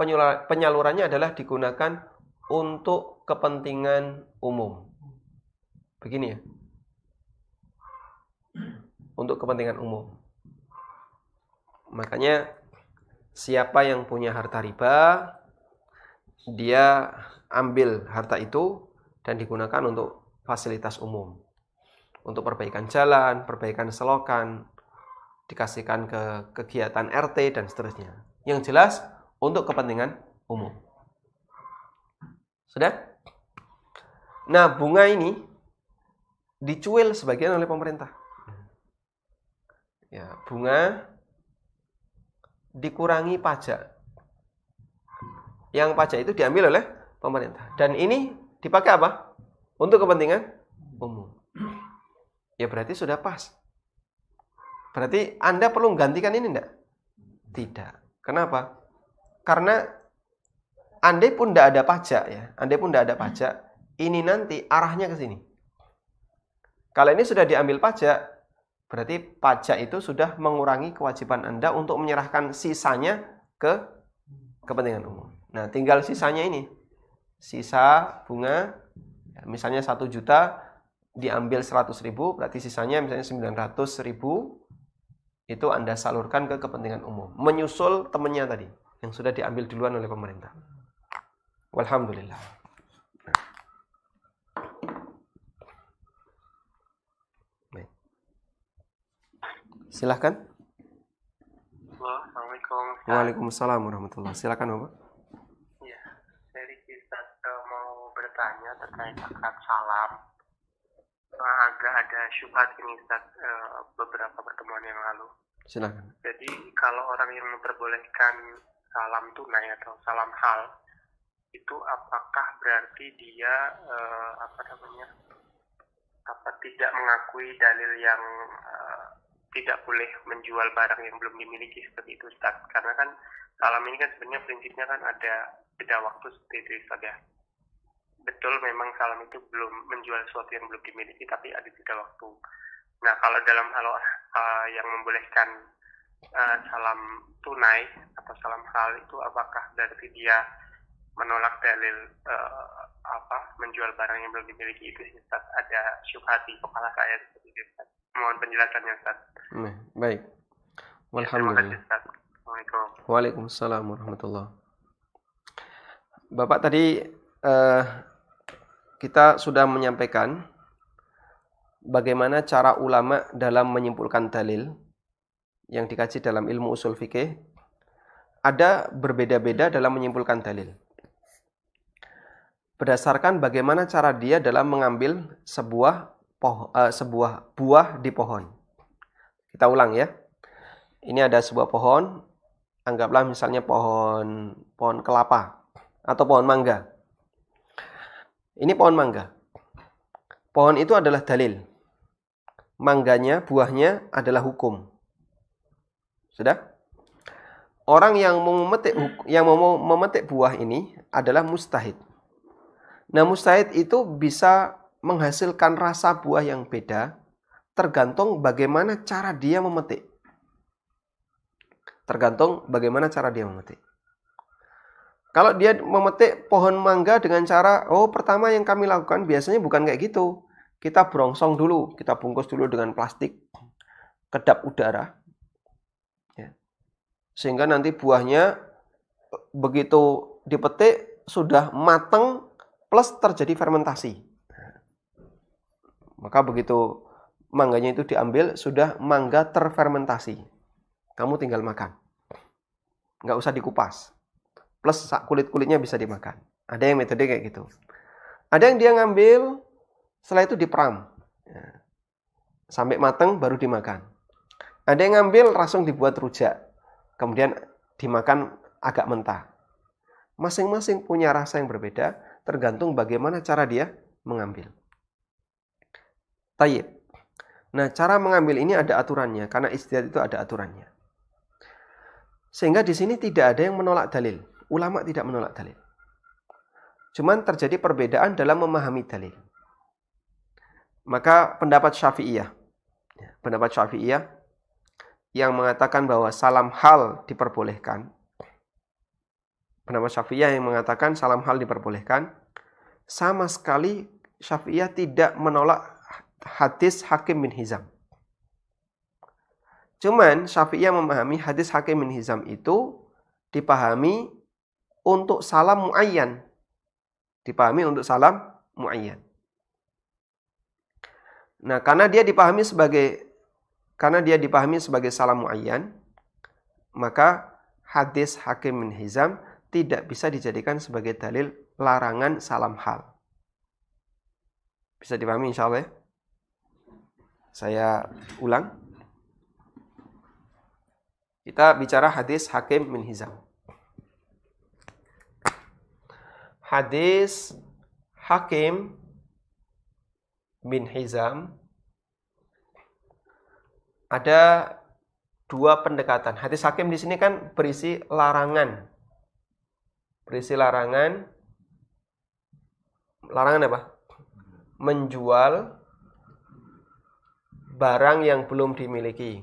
penyalurannya adalah digunakan untuk kepentingan umum. Begini ya. Untuk kepentingan umum. Makanya siapa yang punya harta riba, dia ambil harta itu dan digunakan untuk fasilitas umum. Untuk perbaikan jalan, perbaikan selokan, dikasihkan ke kegiatan RT dan seterusnya. Yang jelas untuk kepentingan umum. Sudah? Nah, bunga ini dicuil sebagian oleh pemerintah. Ya, bunga dikurangi pajak. Yang pajak itu diambil oleh pemerintah. Dan ini dipakai apa? Untuk kepentingan umum. Ya berarti sudah pas. Berarti Anda perlu menggantikan ini enggak? Tidak. Kenapa? Karena andai pun tidak ada pajak ya, andai pun tidak ada pajak, ini nanti arahnya ke sini. Kalau ini sudah diambil pajak, berarti pajak itu sudah mengurangi kewajiban Anda untuk menyerahkan sisanya ke kepentingan umum. Nah, tinggal sisanya ini. Sisa bunga, misalnya 1 juta, diambil 100.000, berarti sisanya misalnya 900.000, itu Anda salurkan ke kepentingan umum. Menyusul temannya tadi, yang sudah diambil duluan oleh pemerintah. Walhamdulillah. Baik. Silahkan. Assalamualaikum. Waalaikumsalam warahmatullahi wabarakatuh. Silakan Bapak. Ya, saya Ustaz mau bertanya terkait akad salam. Agak ada syubhat ini Ustaz, beberapa pertemuan yang lalu. Silakan. Jadi kalau orang yang memperbolehkan salam tunai atau salam hal, itu apakah berarti dia tidak mengakui dalil yang tidak boleh menjual barang yang belum dimiliki seperti itu, Ustaz? Karena kan salam ini kan sebenarnya prinsipnya kan ada jeda waktu seperti itu, Ustaz ya. Betul, memang salam itu belum menjual sesuatu yang belum dimiliki, tapi ada jeda waktu. Nah, kalau dalam hal yang membolehkan salam tunai atau salam hal itu, apakah berarti dia menolak dalil menjual barang yang belum dimiliki itu, Ustaz? Ada syubhat di kepala saya seperti itu, Ustaz. Mohon penjelasannya, Ustaz. Baik. Terima kasih, Walhamdulillah. Ustaz. Assalamualaikum. Waalaikumsalam warahmatullahi. Bapak tadi kita sudah menyampaikan bagaimana cara ulama dalam menyimpulkan dalil yang dikaji dalam ilmu usul fikih. Ada berbeda-beda dalam menyimpulkan dalil. Berdasarkan bagaimana cara dia dalam mengambil sebuah buah di pohon. Kita ulang ya. Ini ada sebuah pohon, anggaplah misalnya pohon kelapa atau pohon mangga. Ini pohon mangga. Pohon itu adalah dalil. Mangganya, buahnya adalah hukum. Sudah? Orang yang mau memetik buah ini adalah mustahid. Nah, mustahid itu bisa menghasilkan rasa buah yang beda tergantung bagaimana cara dia memetik. Kalau dia memetik pohon mangga dengan cara, pertama yang kami lakukan biasanya bukan kayak gitu. Kita brongsong dulu, kita bungkus dulu dengan plastik, kedap udara. Ya. Sehingga nanti buahnya begitu dipetik sudah matang plus terjadi fermentasi. Maka begitu mangganya itu diambil, sudah mangga terfermentasi. Kamu tinggal makan. Nggak usah dikupas. Plus kulit-kulitnya bisa dimakan. Ada yang metode kayak gitu. Ada yang dia ngambil, setelah itu diperam. Sampai matang baru dimakan. Ada yang ngambil langsung dibuat rujak. Kemudian dimakan agak mentah. Masing-masing punya rasa yang berbeda, tergantung bagaimana cara dia mengambil. Tayyib. Nah, cara mengambil ini ada aturannya, karena ijtihad itu ada aturannya. Sehingga di sini tidak ada yang menolak dalil. Ulama tidak menolak dalil. Cuman terjadi perbedaan dalam memahami dalil. Maka pendapat Syafi'iyah yang mengatakan bahwa salam hal diperbolehkan. Pendapat Syafi'iyah yang mengatakan salam hal diperbolehkan, sama sekali Syafi'iyah tidak menolak hadis Hakim bin Hizam. Cuman Syafi'iyah memahami hadis Hakim bin Hizam itu dipahami untuk salam muayyan. Nah, karena dia dipahami sebagai salam muayyan, maka hadis Hakim bin Hizam tidak bisa dijadikan sebagai dalil larangan salam hal. Bisa dipahami insyaallah ya? Saya ulang. Kita bicara hadis Hakim bin Hizam. Hadis Hakim bin Hizam ada dua pendekatan. Hadis Hakim di sini kan berisi larangan. Larangan apa? Menjual barang yang belum dimiliki.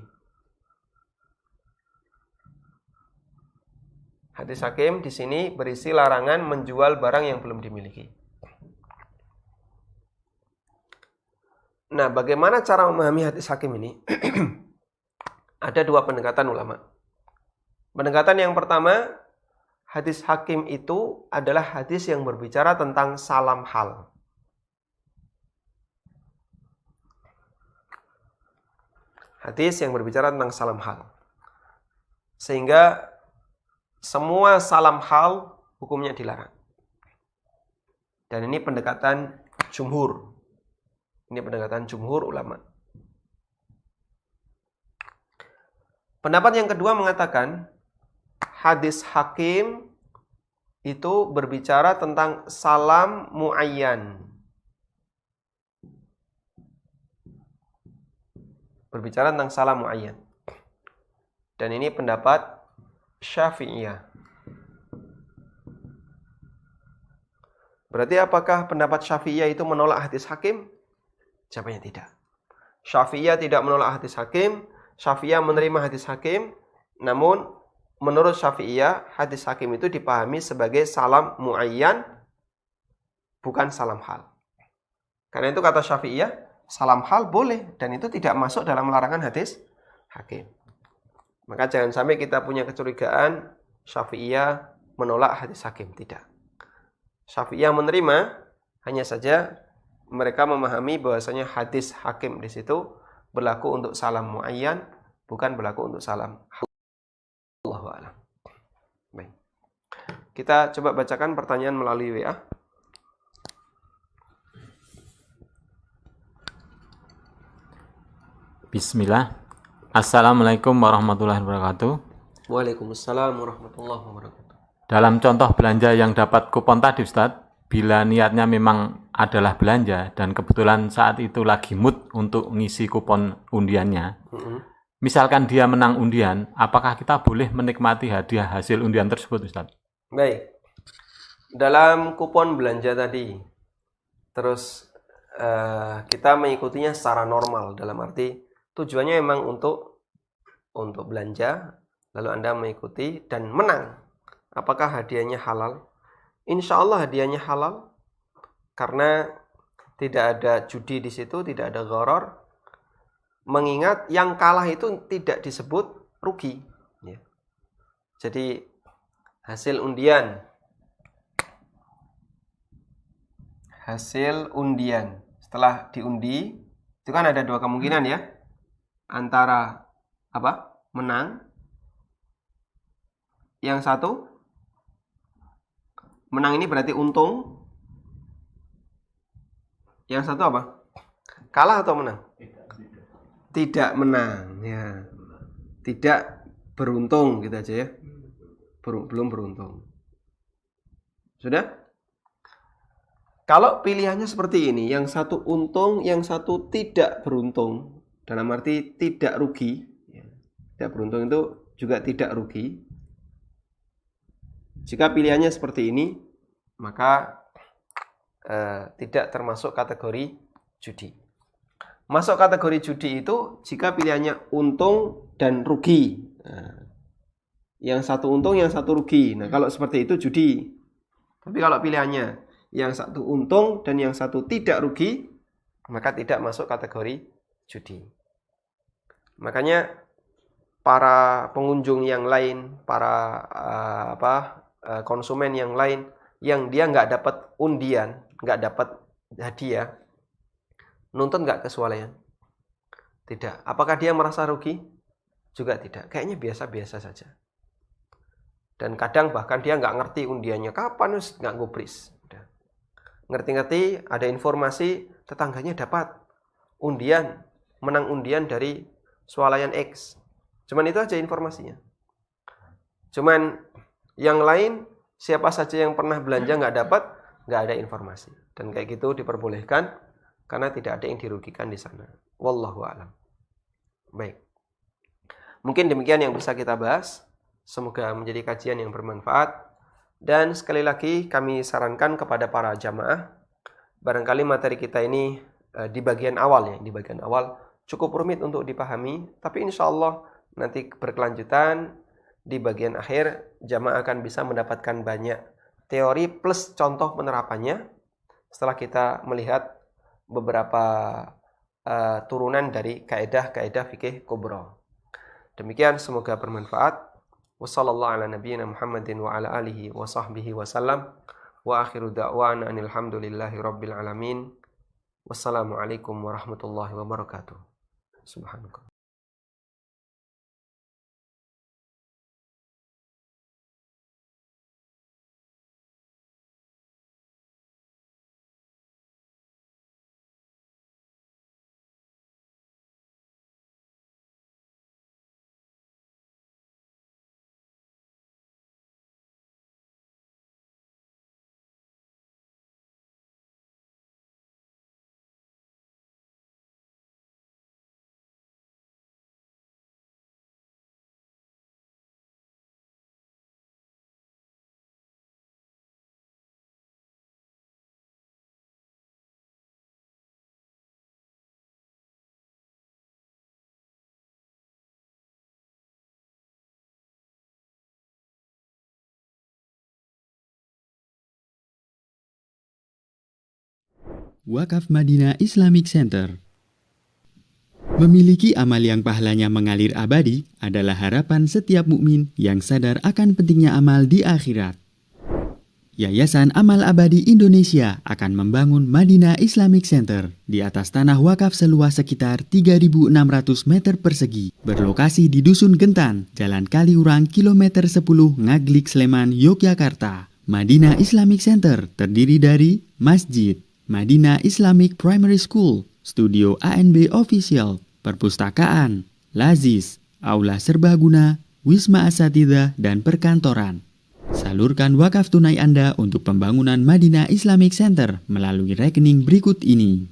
Hadis Hakim di sini berisi larangan menjual barang yang belum dimiliki. Nah, bagaimana cara memahami hadis Hakim ini? Ada dua pendekatan ulama. Pendekatan yang pertama, hadis Hakim itu adalah hadis yang berbicara tentang salam hal. Hadis yang berbicara tentang salam hal. Sehingga semua salam hal hukumnya dilarang. Dan ini pendekatan jumhur. Ini pendekatan jumhur ulama. Pendapat yang kedua mengatakan hadis Hakim itu berbicara tentang salam muayyan. Berbicara tentang salam muayyan. Dan ini pendapat Syafi'iyah. Berarti apakah pendapat Syafi'iyah itu menolak hadis Hakim? Jawabannya tidak. Syafi'iyah tidak menolak hadis Hakim. Syafi'iyah menerima hadis Hakim. Namun menurut Syafi'iyah, hadis Hakim itu dipahami sebagai salam muayyan, bukan salam hal. Karena itu kata Syafi'iyah, salam hal boleh dan itu tidak masuk dalam larangan hadis Hakim. Maka jangan sampai kita punya kecurigaan Syafi'iyah menolak hadis Hakim. Tidak. Syafi'iyah menerima, hanya saja mereka memahami bahwasanya hadis Hakim di situ berlaku untuk salam muayyan, bukan berlaku untuk salam hal. Allahu a'lam. Baik. Kita coba bacakan pertanyaan melalui WA. Bismillah. Assalamualaikum warahmatullahi wabarakatuh. Waalaikumsalam warahmatullahi wabarakatuh. Dalam contoh belanja yang dapat kupon tadi Ustadz, bila niatnya memang adalah belanja dan kebetulan saat itu lagi mood untuk ngisi kupon undiannya, misalkan dia menang undian, apakah kita boleh menikmati hadiah hasil undian tersebut Ustadz? Baik. Dalam kupon belanja tadi, terus kita mengikutinya secara normal, dalam arti tujuannya memang untuk belanja, lalu Anda mengikuti dan menang. Apakah hadiahnya halal? Insya Allah hadiahnya halal, karena tidak ada judi di situ, tidak ada gharar. Mengingat yang kalah itu tidak disebut rugi. Ya. Jadi hasil undian, setelah diundi, itu kan ada dua kemungkinan ya, antara apa? Menang. Yang satu, menang ini berarti untung. Yang satu apa? Kalah atau menang? Tidak menang, ya. Tidak beruntung, gitu aja ya. Belum beruntung. Sudah? Kalau pilihannya seperti ini, yang satu untung, yang satu tidak beruntung, dalam arti tidak rugi. Tidak beruntung itu juga tidak rugi. Jika pilihannya seperti ini, maka tidak termasuk kategori judi. Masuk kategori judi itu jika pilihannya untung dan rugi. Yang satu untung, yang satu rugi. Nah, kalau seperti itu judi. Tapi kalau pilihannya yang satu untung dan yang satu tidak rugi, maka tidak masuk kategori judi. Makanya para pengunjung yang lain, para konsumen yang lain, yang dia nggak dapat undian, nggak dapat hadiah, nuntut nggak kesualian? Tidak. Apakah dia merasa rugi? Juga tidak. Kayaknya biasa-biasa saja. Dan kadang bahkan dia nggak ngerti undiannya kapan, nggak gubris. Ngerti-ngerti ada informasi tetangganya dapat undian, menang undian dari swalayan X. Cuman itu aja informasinya. Cuman yang lain, siapa saja yang pernah belanja nggak dapat, nggak ada informasi. Dan kayak gitu diperbolehkan karena tidak ada yang dirugikan di sana. Wallahu a'lam. Baik. Mungkin demikian yang bisa kita bahas. Semoga menjadi kajian yang bermanfaat. Dan sekali lagi kami sarankan kepada para jamaah, barangkali materi kita ini di bagian awal ya, di bagian awal cukup rumit untuk dipahami, tapi insya Allah nanti berkelanjutan di bagian akhir jamaah akan bisa mendapatkan banyak teori plus contoh penerapannya setelah kita melihat beberapa turunan dari kaidah-kaidah fikih kubra. Demikian, semoga bermanfaat. Wassallallahu ala nabiyyina Muhammadin wa ala alihi wa sahbihi wasallam. Wa akhiru da'wana anil hamdulillahi rabbil alamin. Wassalamualaikum warahmatullahi wabarakatuh. Subhanallah. Wakaf Madinah Islamic Center. Memiliki amal yang pahalanya mengalir abadi adalah harapan setiap mukmin yang sadar akan pentingnya amal di akhirat. Yayasan Amal Abadi Indonesia akan membangun Madinah Islamic Center di atas tanah wakaf seluas sekitar 3.600 meter persegi, berlokasi di Dusun Gentan, Jalan Kaliurang, kilometer 10, Ngaglik, Sleman, Yogyakarta. Madinah Islamic Center terdiri dari masjid, Madinah Islamic Primary School, studio ANB Official, perpustakaan, lazis, aula serbaguna, wisma asatidzah, dan perkantoran. Salurkan wakaf tunai Anda untuk pembangunan Madinah Islamic Center melalui rekening berikut ini.